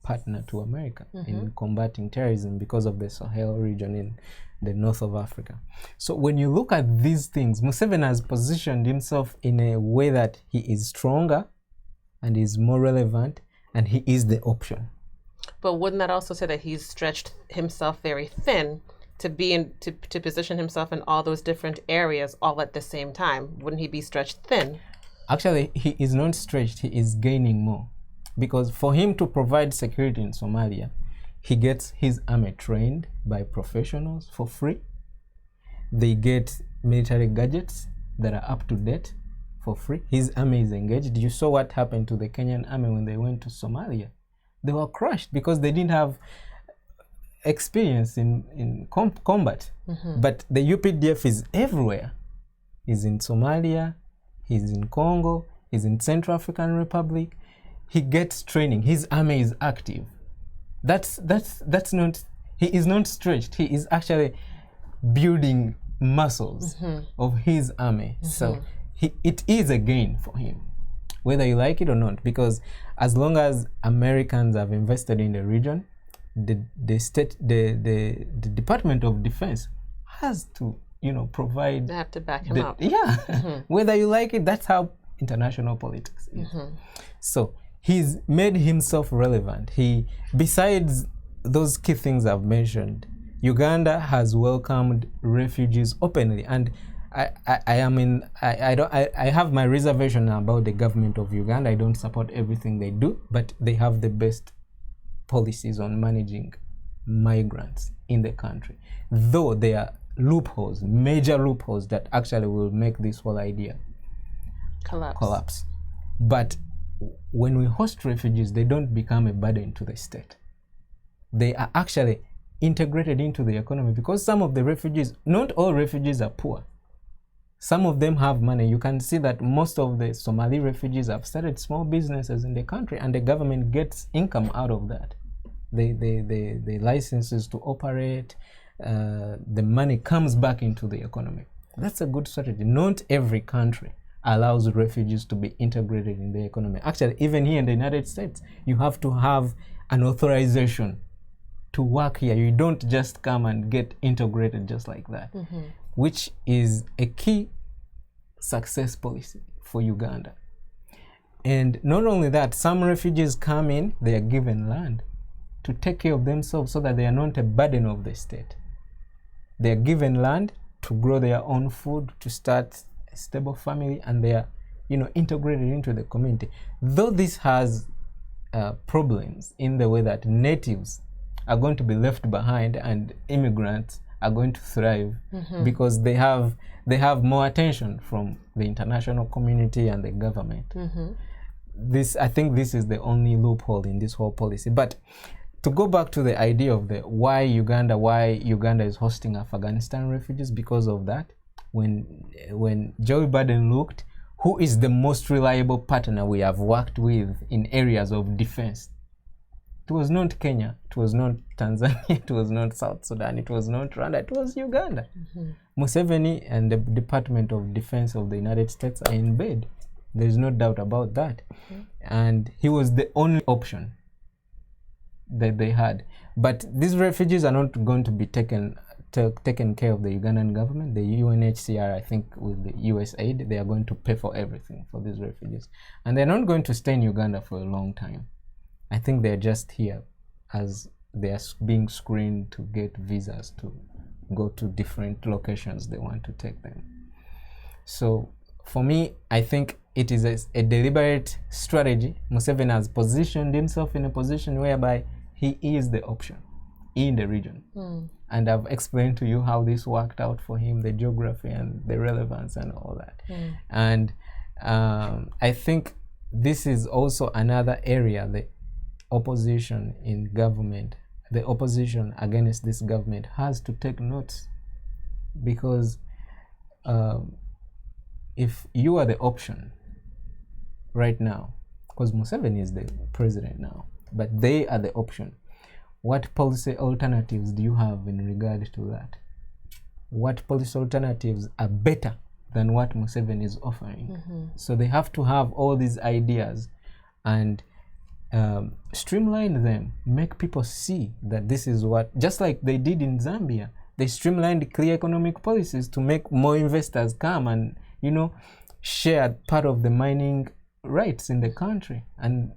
partner to America in combating terrorism because of the Sahel region in the north of Africa. So when you look at these things, Museveni has positioned himself in a way that he is stronger and is more relevant, and he is the option. But wouldn't that also say that he's stretched himself very thin to position himself in all those different areas all at the same time? Wouldn't he be stretched thin? Actually, he is not stretched, he is gaining more. Because for him to provide security in Somalia, he gets his army trained by professionals for free. They get military gadgets that are up to date for free. His army is engaged. You saw what happened to the Kenyan army when they went to Somalia. They were crushed because they didn't have experience in combat. But the UPDF is everywhere. He's in Somalia, he's in Congo, he's in Central African Republic. He gets training. His army is active. That's not, he is not stretched. He is actually building muscles of his army. So it is a gain for him, whether you like it or not, because as long as Americans have invested in the region, the Department of Defense has to, provide. They have to back him up. Yeah, whether you like it, that's how international politics is. So he's made himself relevant. Besides those key things I've mentioned, Uganda has welcomed refugees openly, and I have my reservation about the government of Uganda. I don't support everything they do, but they have the best policies on managing migrants in the country, though there are loopholes, major loopholes that actually will make this whole idea collapse. But when we host refugees, they don't become a burden to the state. They are actually integrated into the economy, because some of the refugees, not all refugees are poor. Some of them have money. You can see that most of the Somali refugees have started small businesses in the country, and the government gets income out of that. The licenses to operate, the money comes back into the economy. That's a good strategy. Not every country allows refugees to be integrated in the economy. Actually, even here in the United States, you have to have an authorization to work here. You don't just come and get integrated just like that, which is a key success policy for Uganda. And not only that, some refugees come in, they are given land to take care of themselves so that they are not a burden of the state. They are given land to grow their own food, to start a stable family, and they are, integrated into the community. Though this has problems in the way that natives are going to be left behind and immigrants are going to thrive because they have more attention from the international community and the government. I think this is the only loophole in this whole policy. But to go back to the idea of why Uganda is hosting Afghanistan refugees, because of that, when Joe Biden looked, who is the most reliable partner we have worked with in areas of defense? It was not Kenya, it was not Tanzania, it was not South Sudan, it was not Rwanda, it was Uganda. Museveni and the Department of Defense of the United States are in bed. There's no doubt about that. And he was the only option that they had. But these refugees are not going to be taken care of the Ugandan government. The UNHCR, I think, with the US aid, they are going to pay for everything for these refugees. And they're not going to stay in Uganda for a long time. I think they're just here as they are being screened to get visas to go to different locations they want to take them. So for me, I think it is a deliberate strategy. Museveni has positioned himself in a position whereby he is the option in the region. And I've explained to you how this worked out for him, the geography and the relevance and all that. And I think this is also another area, the opposition in government, the opposition against this government has to take notes, because if you are the option right now, because Museveni is the president now, but they are the option, what policy alternatives do you have in regard to that? What policy alternatives are better than what Museveni is offering? So they have to have all these ideas and streamline them, make people see that this is what, just like they did in Zambia, they streamlined clear economic policies to make more investors come and, share part of the mining rights in the country. And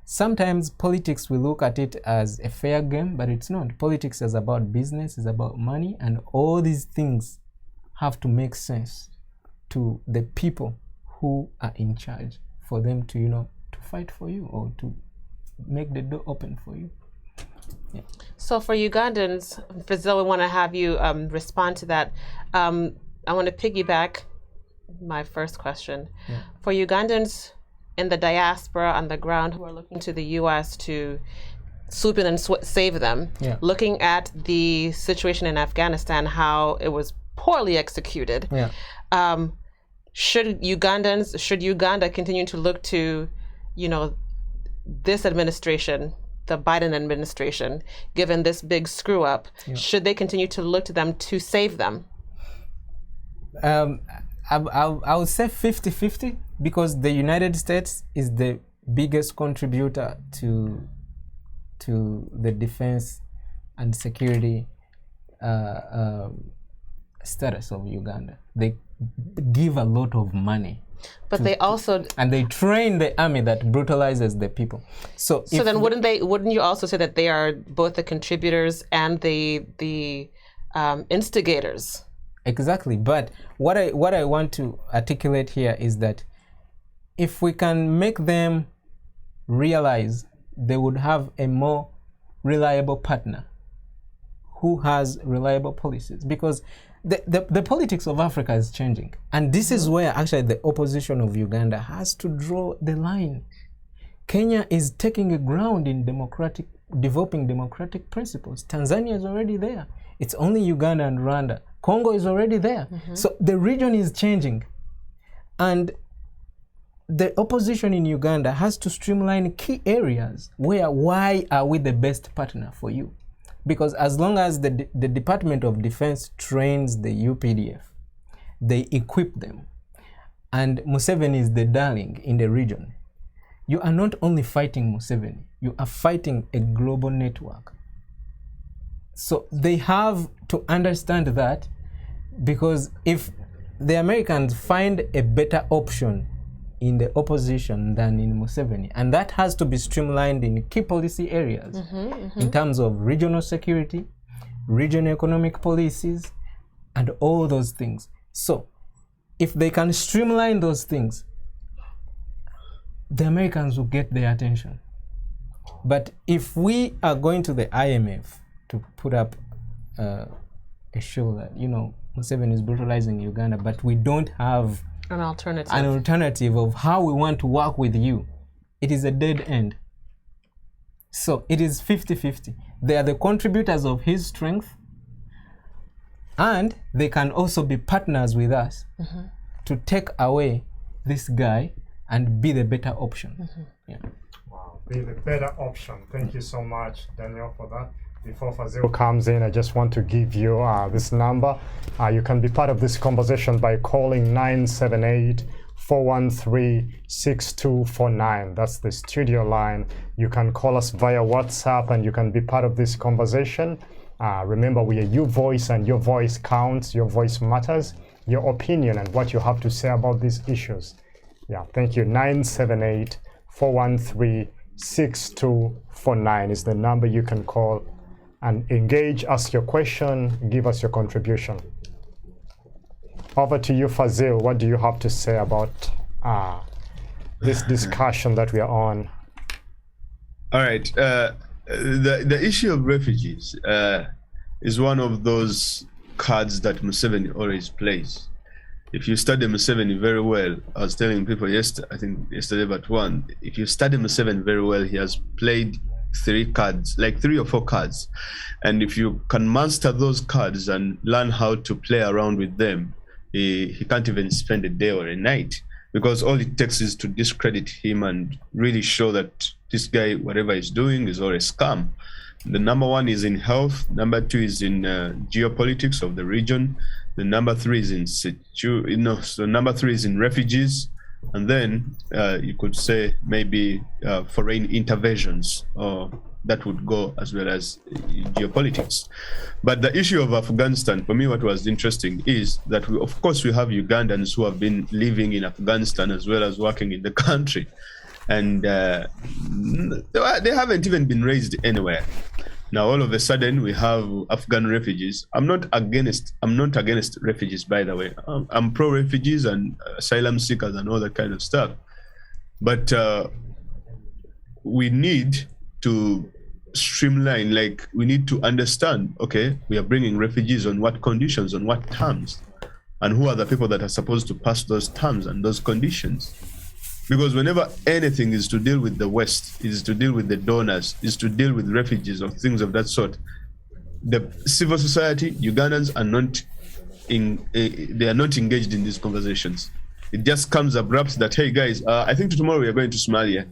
sometimes politics, we look at it as a fair game, but it's not. Politics is about business, is about money, and all these things have to make sense to the people who are in charge for them to, to fight for you or to make the door open for you. Yeah. So for Ugandans, Fazil, we want to have you respond to that. I want to piggyback my first question. For Ugandans in the diaspora on the ground who are looking to the U.S. to swoop in and save them, looking at the situation in Afghanistan, how it was poorly executed, should Uganda continue to look to, this administration, the Biden administration, given this big screw up, should they continue to look to them to save them? I would say 50-50, because the United States is the biggest contributor to the defense and security status of Uganda. They give a lot of money. But they also they train the army that brutalizes the people. So then wouldn't you also say that they are both the contributors and the instigators? Exactly. But what I want to articulate here is that if we can make them realize they would have a more reliable partner who has reliable policies, because the politics of Africa is changing. And this is where actually the opposition of Uganda has to draw the line. Kenya is taking a ground in developing democratic principles. Tanzania is already there. It's only Uganda and Rwanda. Congo is already there. So the region is changing. And the opposition in Uganda has to streamline key areas where why are we the best partner for you? Because as long as the Department of Defense trains the UPDF, they equip them, and Museveni is the darling in the region, you are not only fighting Museveni, you are fighting a global network. So they have to understand that, because if the Americans find a better option in the opposition than in Museveni, and that has to be streamlined in key policy areas in terms of regional security, regional economic policies, and all those things. So if they can streamline those things, the Americans will get their attention. But if we are going to the IMF to put up a show that, you know, Museveni is brutalizing Uganda, but we don't have an alternative of how we want to work with you, it is a dead end. So it is 50-50. They are the contributors of his strength, and they can also be partners with us to take away this guy and be the better option. Yeah. Wow, be the better option. Thank you so much, Daniel, for that. Before Fazil comes in, I just want to give you this number. You can be part of this conversation by calling 978-413-6249. That's the studio line. You can call us via WhatsApp and you can be part of this conversation. Remember, we are your voice and your voice counts. Your voice matters. Your opinion and what you have to say about these issues. Yeah, thank you. 978-413-6249 is the number you can call and engage, ask your question, give us your contribution. Over to you, Fazil. What do you have to say about this discussion that we are on? All right. The issue of refugees is one of those cards that Museveni always plays. If you study Museveni very well, I was telling people yesterday but one, if you study Museveni very well, he has played 3 cards, like 3 or 4 cards. And if you can master those cards and learn how to play around with them, he can't even spend a day or a night, because all it takes is to discredit him and really show that this guy, whatever he's doing, is all a scam. The number 1 is in health, number 2 is in geopolitics of the region, the number 3 is in number 3 is in refugees, and then you could say maybe foreign interventions, or that would go as well as geopolitics. But the issue of Afghanistan, for me, what was interesting is that of course we have Ugandans who have been living in Afghanistan as well as working in the country, and they haven't even been raised anywhere. Now all of a sudden we have Afghan refugees. I'm not against refugees, by the way. I'm pro refugees and asylum seekers and all that kind of stuff. But we need to streamline, like we need to understand, okay, we are bringing refugees on what conditions, on what terms, and who are the people that are supposed to pass those terms and those conditions. Because whenever anything is to deal with the West, is to deal with the donors, is to deal with refugees or things of that sort, the civil society, Ugandans are not they are not engaged in these conversations. It just comes abrupt that, hey guys, I think tomorrow we are going to Somalia.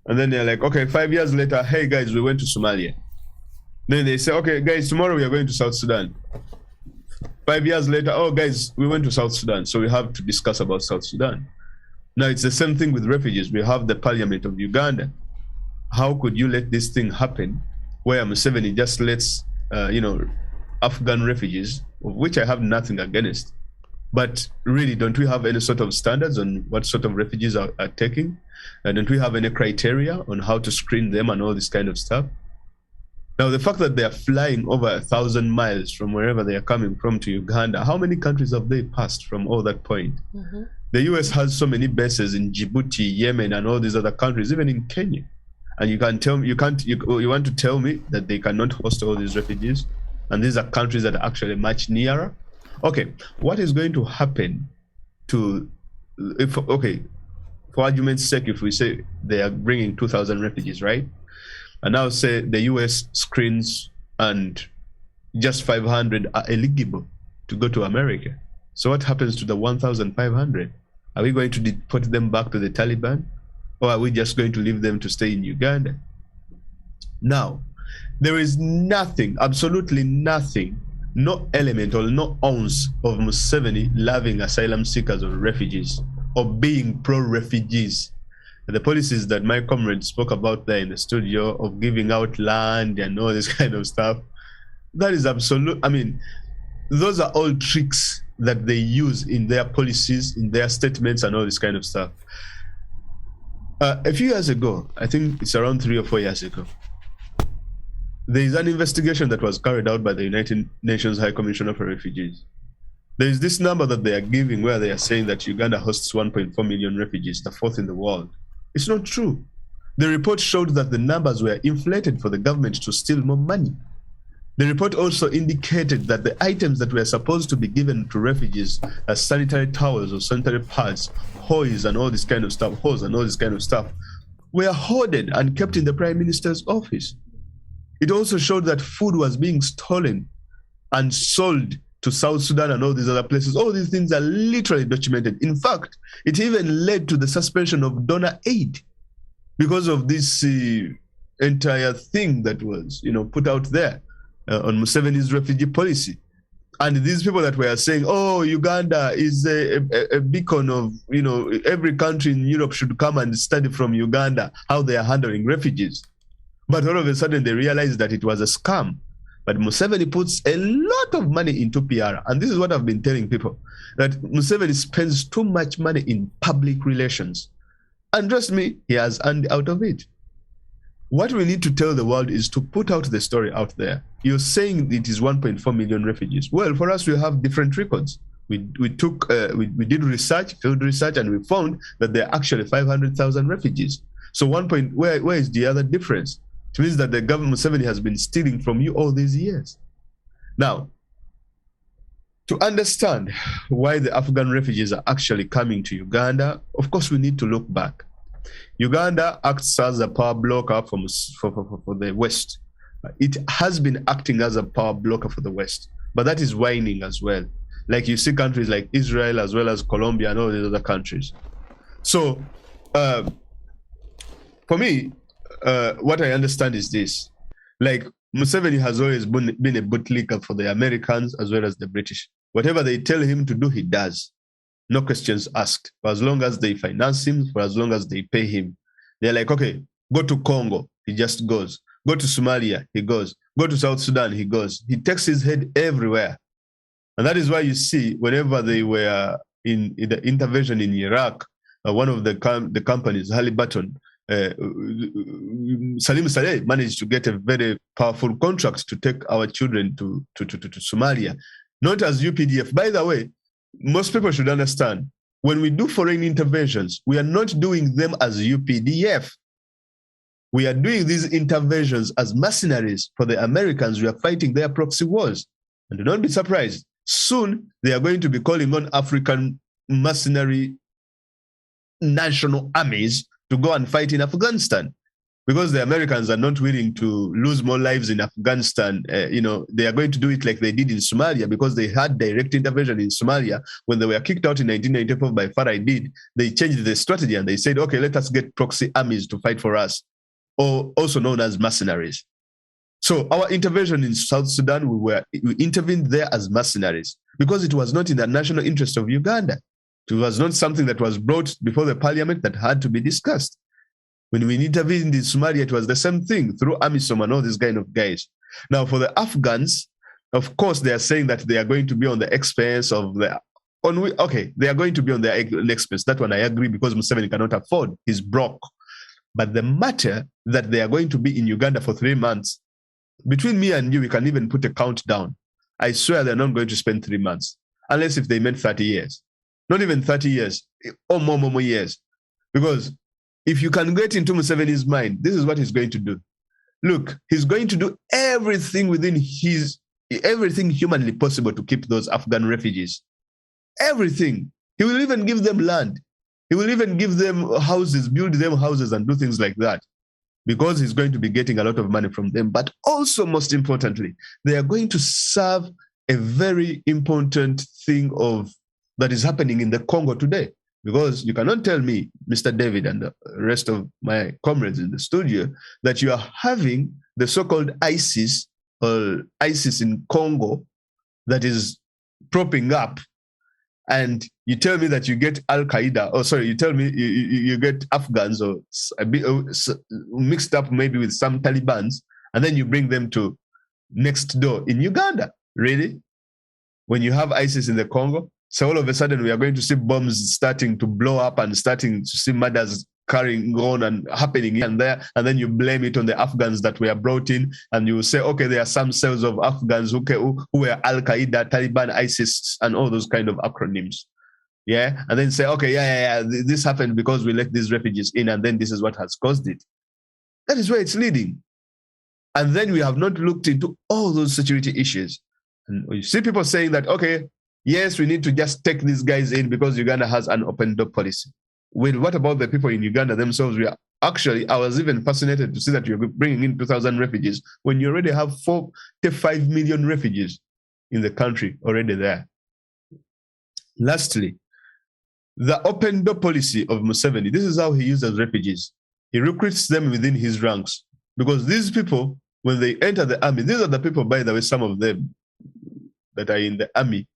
And then they're like, okay, 5 years later, hey guys, we went to Somalia. Then they say, okay guys, tomorrow we are going to South Sudan. 5 years later, oh guys, we went to South Sudan, so we have to discuss about South Sudan. Now it's the same thing with refugees. We have the parliament of Uganda. How could you let this thing happen where Museveni just lets, Afghan refugees, of which I have nothing against, but really, don't we have any sort of standards on what sort of refugees are taking? And don't we have any criteria on how to screen them and all this kind of stuff? Now, the fact that they are flying over 1,000 miles from wherever they are coming from to Uganda, how many countries have they passed from all that point? The US has so many bases in Djibouti, Yemen, and all these other countries, even in Kenya. And you want to tell me that they cannot host all these refugees? And these are countries that are actually much nearer. Okay, what is going to happen to, for argument's sake, if we say they are bringing 2,000 refugees, right? And now say the US screens and just 500 are eligible to go to America. So what happens to the 1,500? Are we going to deport them back to the Taliban? Or are we just going to leave them to stay in Uganda? Now, there is nothing, absolutely nothing, no element or no ounce of Museveni loving asylum seekers or refugees or being pro-refugees. The policies that my comrade spoke about there in the studio of giving out land and all this kind of stuff, that is absolute. I mean, those are all tricks that they use in their policies, in their statements and all this kind of stuff. A few years ago, I think it's around 3 or 4 years ago, there is an investigation that was carried out by the United Nations High Commissioner for Refugees. There is this number that they are giving where they are saying that Uganda hosts 1.4 million refugees, the fourth in the world. It's not true. The report showed that the numbers were inflated for the government to steal more money. The report also indicated that the items that were supposed to be given to refugees as sanitary towels or sanitary pads, hose and all this kind of stuff, were hoarded and kept in the Prime Minister's office. It also showed that food was being stolen and sold to South Sudan and all these other places. All these things are literally documented. In fact, it even led to the suspension of donor aid because of this entire thing that was, put out there on Museveni's refugee policy. And these people that were saying, oh, Uganda is a beacon of, every country in Europe should come and study from Uganda how they are handling refugees. But all of a sudden they realized that it was a scam. But Museveni puts a lot of money into PR. And this is what I've been telling people, that Museveni spends too much money in public relations. And trust me, he has earned out of it. What we need to tell the world is to put out the story out there. You're saying it is 1.4 million refugees. Well, for us, we have different records. We did research, field research, and we found that there are actually 500,000 refugees. So where is the other difference? It means that the government Museveni has been stealing from you all these years. Now, to understand why the Afghan refugees are actually coming to Uganda, of course, we need to look back. Uganda acts as a power blocker for the West. It has been acting as a power blocker for the West, but that is waning as well. Like you see countries like Israel as well as Colombia and all these other countries. So, for me, what I understand is this. Like, Museveni has always been a bootlicker for the Americans as well as the British. Whatever they tell him to do, he does. No questions asked. For as long as they finance him, for as long as they pay him. They're like, okay, go to Congo, he just goes. Go to Somalia, he goes. Go to South Sudan, he goes. He takes his head everywhere. And that is why you see, whenever they were in the intervention in Iraq, one of the companies, Halliburton, Salim Saleh managed to get a very powerful contract to take our children to Somalia, not as UPDF. By the way, most people should understand, when we do foreign interventions, we are not doing them as UPDF. We are doing these interventions as mercenaries for the Americans. We are fighting their proxy wars. And do not be surprised. Soon, they are going to be calling on African mercenary national armies to go and fight in Afghanistan, because the Americans are not willing to lose more lives in Afghanistan. They are going to do it like they did in Somalia, because they had direct intervention in Somalia. When they were kicked out in 1994 by Farah, they changed the strategy and they said, okay, let us get proxy armies to fight for us, or also known as mercenaries. So our intervention in South Sudan, we intervened there as mercenaries because it was not in the national interest of Uganda. It was not something that was brought before the parliament that had to be discussed. When we intervened in Somalia, it was the same thing through AMISOM and all these kind of guys. Now, for the Afghans, of course, they are saying that they are going to be on the expense of they are going to be on their expense. That one I agree, because Museveni cannot afford. He's broke. But the matter that they are going to be in Uganda for 3 months, between me and you, we can even put a countdown. I swear they're not going to spend 3 months, unless if they meant 30 years. Not even 30 years, or more years. Because if you can get into Museveni's mind, this is what he's going to do. Look, he's going to do everything within his everything humanly possible to keep those Afghan refugees. Everything. He will even give them land. He will even give them houses, build them houses and do things like that, because he's going to be getting a lot of money from them. But also, most importantly, they are going to serve a very important thing that is happening in the Congo today. Because you cannot tell me, Mr. David and the rest of my comrades in the studio, that you are having the so-called ISIS in Congo that is propping up, and you tell me that you get Al-Qaeda, you tell me you get Afghans or mixed up maybe with some Talibans, and then you bring them to next door in Uganda. Really? When you have ISIS in the Congo? So all of a sudden we are going to see bombs starting to blow up and starting to see murders carrying on and happening here and there, and then you blame it on the Afghans that were brought in, and you say, okay, there are some cells of Afghans who were Al-Qaeda, Taliban, ISIS, and all those kind of acronyms. Yeah, and then say, okay, this happened because we let these refugees in, and then this is what has caused it. That is where it's leading. And then we have not looked into all those security issues. And you see people saying that, okay, yes, we need to just take these guys in because Uganda has an open door policy. Well, what about the people in Uganda themselves? I was even fascinated to see that you're bringing in 2,000 refugees when you already have 45 million refugees in the country already there. Lastly, the open door policy of Museveni, this is how he uses refugees. He recruits them within his ranks, because these people, when they enter the army, these are the people, by the way, some of them that are in the army,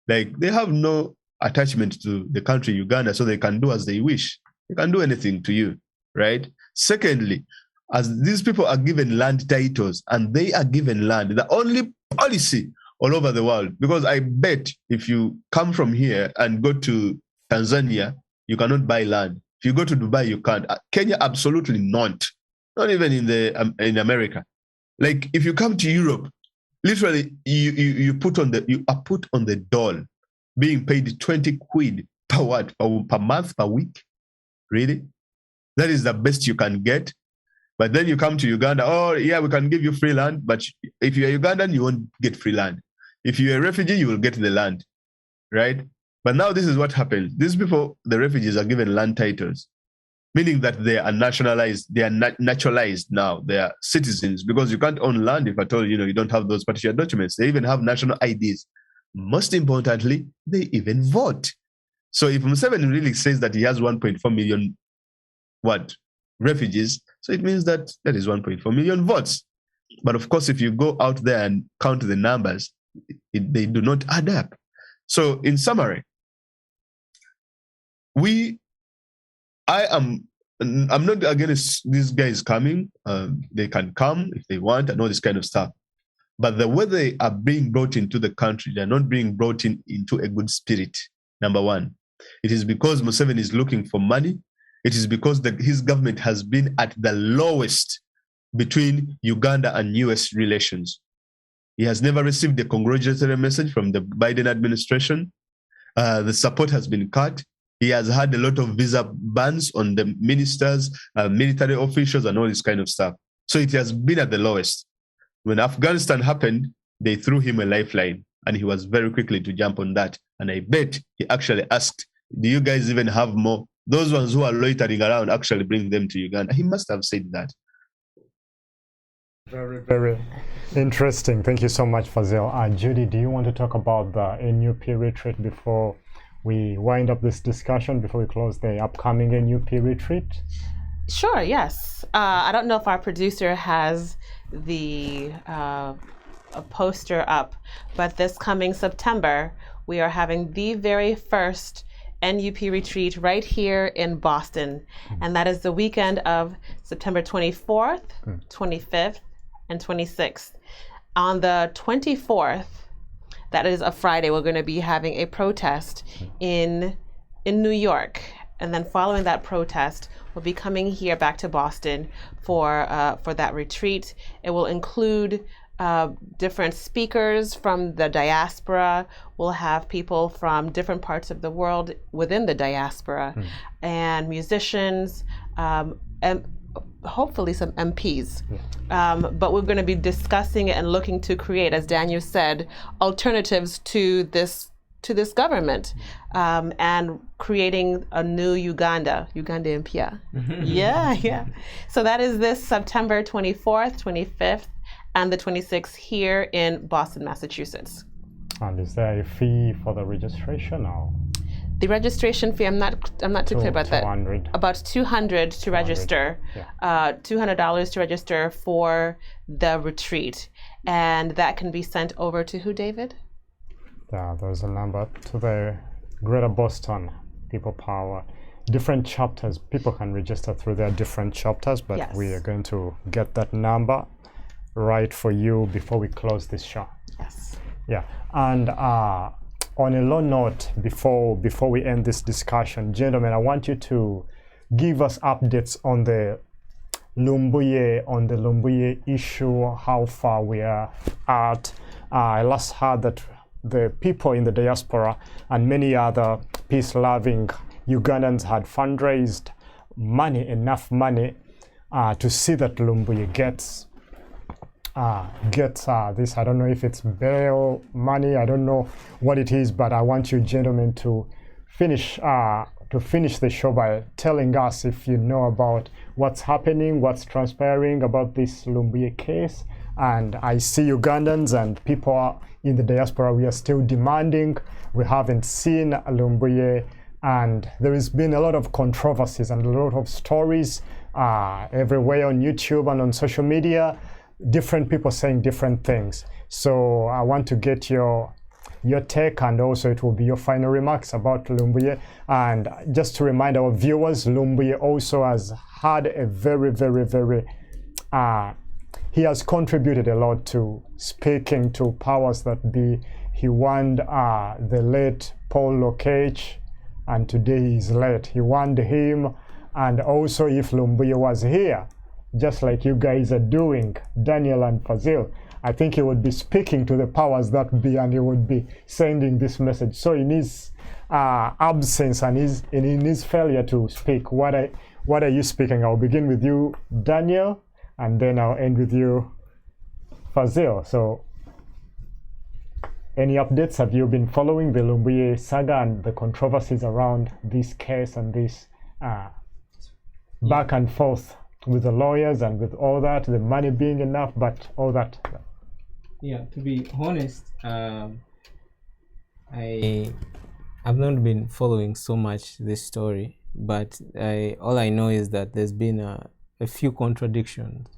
like they have no attachment to the country Uganda, so they can do as they wish. They can do anything to you, right? Secondly, as these people are given land titles and they are given land, the only policy all over the world, because I bet if you come from here and go to Tanzania, you cannot buy land. If you go to Dubai, you can't. Kenya, absolutely not. Not even in America. Like if you come to Europe, literally you are put on the dole, being paid 20 quid per month, per week. Really? That is the best you can get. But then you come to Uganda, oh yeah, we can give you free land, but if you're Ugandan, you won't get free land. If you're a refugee, you will get the land, right? But now this is what happens. These people, the refugees, are given land titles, meaning that they are nationalized, they are naturalized now, they are citizens, because you can't own land if at all, you don't have those particular documents. They even have national IDs. Most importantly, they even vote. So if Museveni really says that he has 1.4 million refugees, so it means that is 1.4 million votes. But of course, if you go out there and count the numbers, they do not add up. So in summary, I'm not against these guys coming. They can come if they want and all this kind of stuff. But the way they are being brought into the country, they're not being brought into a good spirit, number one. It is because Museveni is looking for money. It is because his government has been at the lowest between Uganda and US relations. He has never received a congratulatory message from the Biden administration. The support has been cut. He has had a lot of visa bans on the ministers, military officials, and all this kind of stuff. So it has been at the lowest. When Afghanistan happened, they threw him a lifeline, and he was very quickly to jump on that. And I bet he actually asked, do you guys even have more? Those ones who are loitering around, actually bring them to Uganda. He must have said that. Very, very interesting. Thank you so much, Fazil. Judy, do you want to talk about the NUP retreat before we wind up this discussion, before we close the upcoming NUP retreat? Sure, yes. I don't know if our producer has the a poster up, but this coming September, we are having the very first NUP retreat right here in Boston. And that is the weekend of September 24th, 25th, and 26th. On the 24th, that is a Friday, we're going to be having a protest in New York. And then following that protest, we'll be coming here back to Boston for that retreat. It will include different speakers from the diaspora. We'll have people from different parts of the world within the diaspora, and musicians, and hopefully some MPs. But we're going to be discussing it and looking to create, as Daniel said, alternatives to this government, and creating a new Uganda Mpya. Yeah. So that is this September 24th, 25th, and the 26th here in Boston, Massachusetts. And is there a fee for the registration now? The registration fee, I'm not too clear about that. 200. About $200 to register. Yeah. $200 to register for the retreat, and that can be sent over to who, David? Yeah, there's a number to the Greater Boston People Power. Different chapters, people can register through their different chapters, but Yes. we are going to get that number right for you before we close this show. Yes. Yeah, and on a low note, before we end this discussion, gentlemen, I want you to give us updates on the Lumbuye issue, how far we are at. I last heard that the people in the diaspora and many other peace-loving Ugandans had fundraised enough money to see that Lumbuye gets this. I don't know if it's bail money, I don't know what it is, but I want you gentlemen to finish the show by telling us if you know about what's happening, what's transpiring about this Lumbuye case. And I see Ugandans and people in the diaspora, we are still demanding. We haven't seen Lumbuye, and there has been a lot of controversies and a lot of stories everywhere on YouTube and on social media, different people saying different things. So I want to get your take, and also it will be your final remarks about Lumbuye. And just to remind our viewers, Lumbuye also has had a very, very, very he has contributed a lot to speaking to powers that be. He warned the late Paul Lokech, and today he is late. He warned him, and also if Lumbuye was here, just like you guys are doing, Daniel and Fazil, I think he would be speaking to the powers that be, and he would be sending this message. So in his absence and in his failure to speak, what are you speaking? I'll begin with you, Daniel, and then I'll end with you, Fazil. So any updates? Have you been following the Lumbuye saga and the controversies around this case and this back and forth with the lawyers and with all that, the money being enough, but all that? Yeah, to be honest, I've not been following so much this story, but all I know is that there's been a few contradictions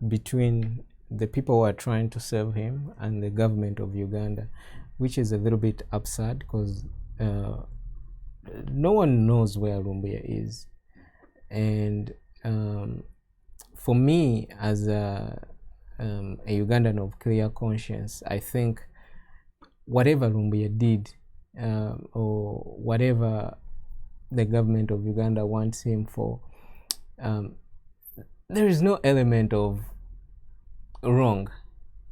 between the people who are trying to serve him and the government of Uganda, which is a little bit absurd because no one knows where Lumbuye is. And for me, as a Ugandan of clear conscience, I think whatever Lumbuye did or whatever the government of Uganda wants him for, there is no element of wrong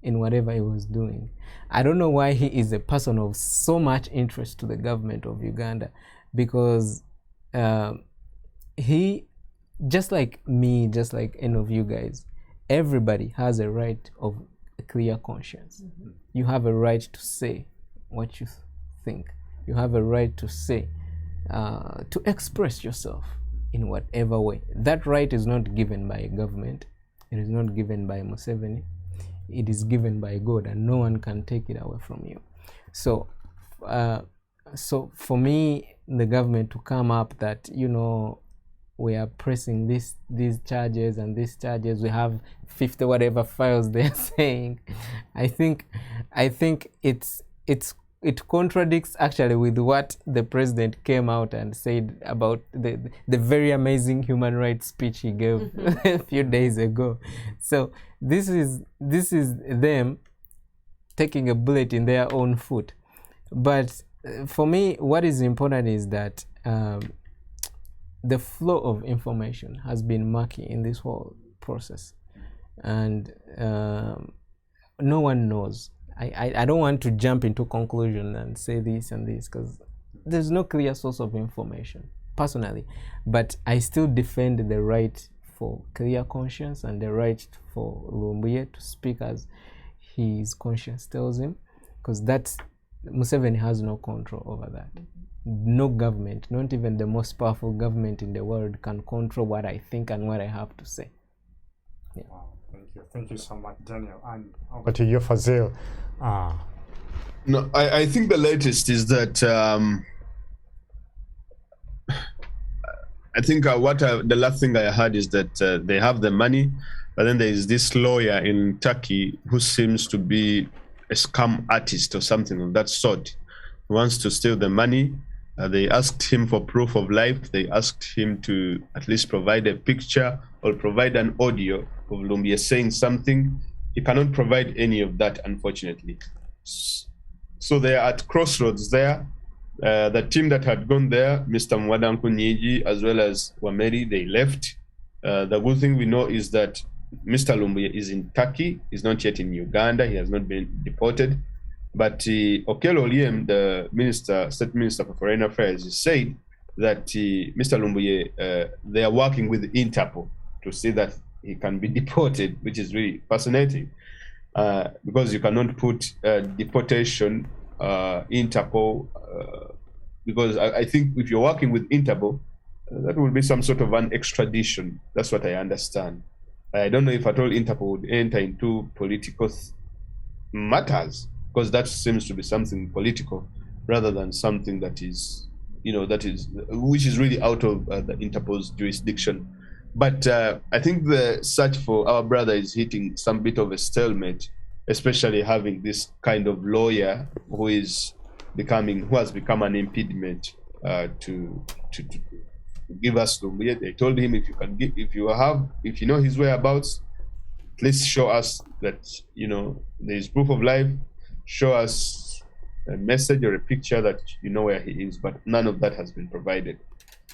in whatever he was doing. I don't know why he is a person of so much interest to the government of Uganda, because he, just like me, just like any of you guys, everybody has a right of a clear conscience. Mm-hmm. You have a right to say what you think. You have a right to say, to express yourself in whatever way. That right is not given by a government. It is not given by Museveni. It is given by God, and no one can take it away from you. So for me, the government to come up that, you know, we are pressing these charges and these charges, we have 50 whatever files they're saying, I think it contradicts actually with what the president came out and said about the very amazing human rights speech he gave a few days ago. So this is them taking a bullet in their own foot. But for me, what is important is that the flow of information has been murky in this whole process, and no one knows. I don't want to jump into conclusion and say this and this, because there's no clear source of information personally, but I still defend the right for clear conscience and the right for Lumbuye to speak as his conscience tells him, because that's Museveni has no control over that. No government, not even the most powerful government in the world, can control what I think and what I have to say. Yeah. Wow, thank you so much, Daniel. And over to you, Fazil. No, I think the latest is that I think the last thing I heard is that they have the money, but then there is this lawyer in Turkey who seems to be a scam artist or something of that sort. He wants to steal the money. They asked him for proof of life. They asked him to at least provide a picture or provide an audio of Lumbuye saying something. He cannot provide any of that, unfortunately. So they are at crossroads there. The team that had gone there, Mr. Mwadanku Nyiji as well as Wameri, they left. The good thing we know is that Mr. Lumbuye is in Turkey. He's not yet in Uganda. He has not been deported. But Okello Oryem, the State Minister for Foreign Affairs, said that Mr. Lumbuye, they are working with Interpol to see that he can be deported, which is really fascinating. Because you cannot put deportation, Interpol, because I think if you're working with Interpol, that will be some sort of an extradition. That's what I understand. I don't know if at all Interpol would enter into political matters, because that seems to be something political rather than something that is, which is really out of the Interpol's jurisdiction. But I think the search for our brother is hitting some bit of a stalemate, especially having this kind of lawyer who has become an impediment to give us Lumbuye. They told him, if you know his whereabouts, please show us that there is proof of life. Show us a message or a picture that you know where he is, but none of that has been provided.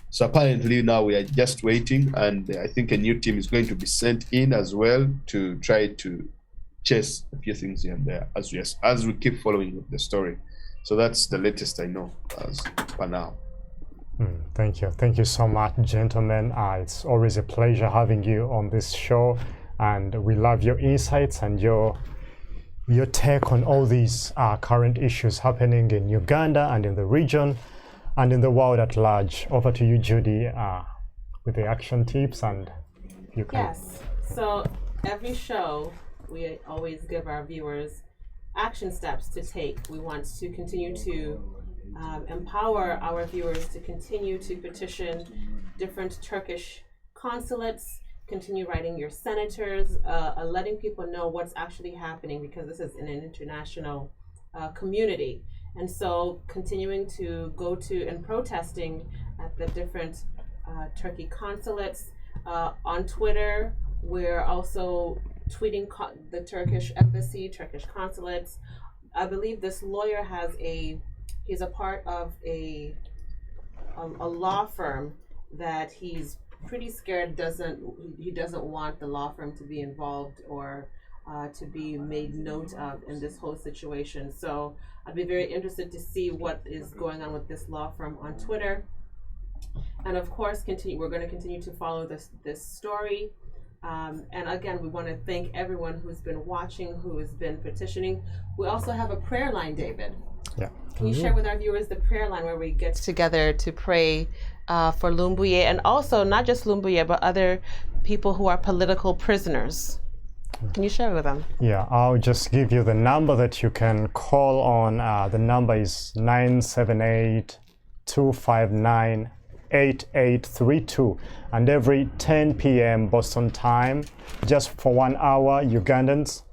So apparently now we are just waiting, and I think a new team is going to be sent in as well to try to chase a few things here and there as we keep following the story. So that's the latest I know as for now. Thank you so much, gentlemen. It's always a pleasure having you on this show, and we love your insights and your take on all these current issues happening in Uganda and in the region and in the world at large. Over to you, Judy, with the action tips, and you can. Yes. So every show, we always give our viewers action steps to take. We want to continue to empower our viewers to continue to petition different Turkish consulates, continue writing your senators, letting people know what's actually happening, because this is in an international community. And so continuing to go to and protesting at the different Turkey consulates. On Twitter, we're also tweeting the Turkish embassy, Turkish consulates. I believe this lawyer he's a part of a law firm that he's pretty scared he doesn't want the law firm to be involved or to be made note of in this whole situation. So I'd be very interested to see what is going on with this law firm on Twitter. And of course, we're going to continue to follow this story. And again, we want to thank everyone who's been watching, who has been petitioning. We also have a prayer line, David. Yeah. Can you share with our viewers the prayer line where we get together to pray for Lumbuye, and also not just Lumbuye, but other people who are political prisoners? Can you share with them? Yeah, I'll just give you the number that you can call on. The number is 978-259-8832. And every 10 p.m. Boston time, just for 1 hour, Ugandans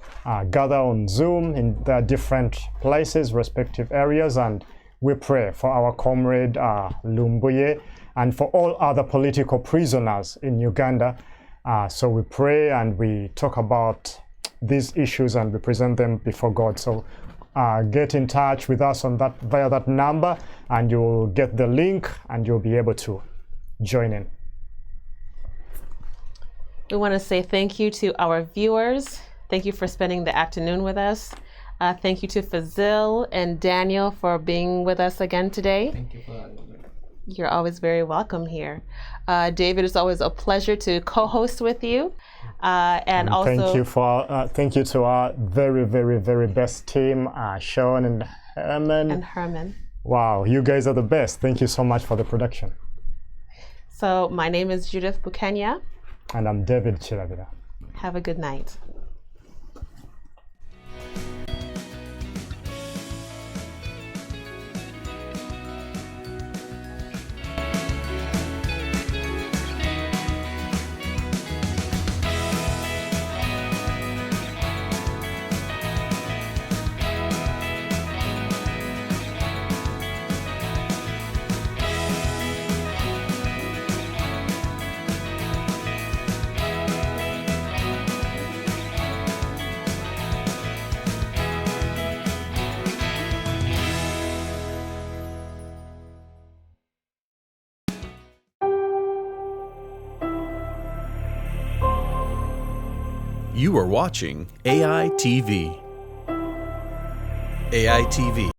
gather on Zoom in their different places, respective areas, and we pray for our comrade Lumbuye and for all other political prisoners in Uganda. So we pray and we talk about these issues and we present them before God. So get in touch with us on that via that number, and you'll get the link and you'll be able to join in. We want to say thank you to our viewers. Thank you for spending the afternoon with us. Thank you to Fazil and Daniel for being with us again today. Thank you for having me. You're always very welcome here. David, it's always a pleasure to co-host with you. And also thank you to our very, very, very best team, Sean and Herman. Wow, you guys are the best. Thank you so much for the production. So my name is Judith Bukenya. And I'm David Chiravira. Have a good night. You are watching AI TV. AI TV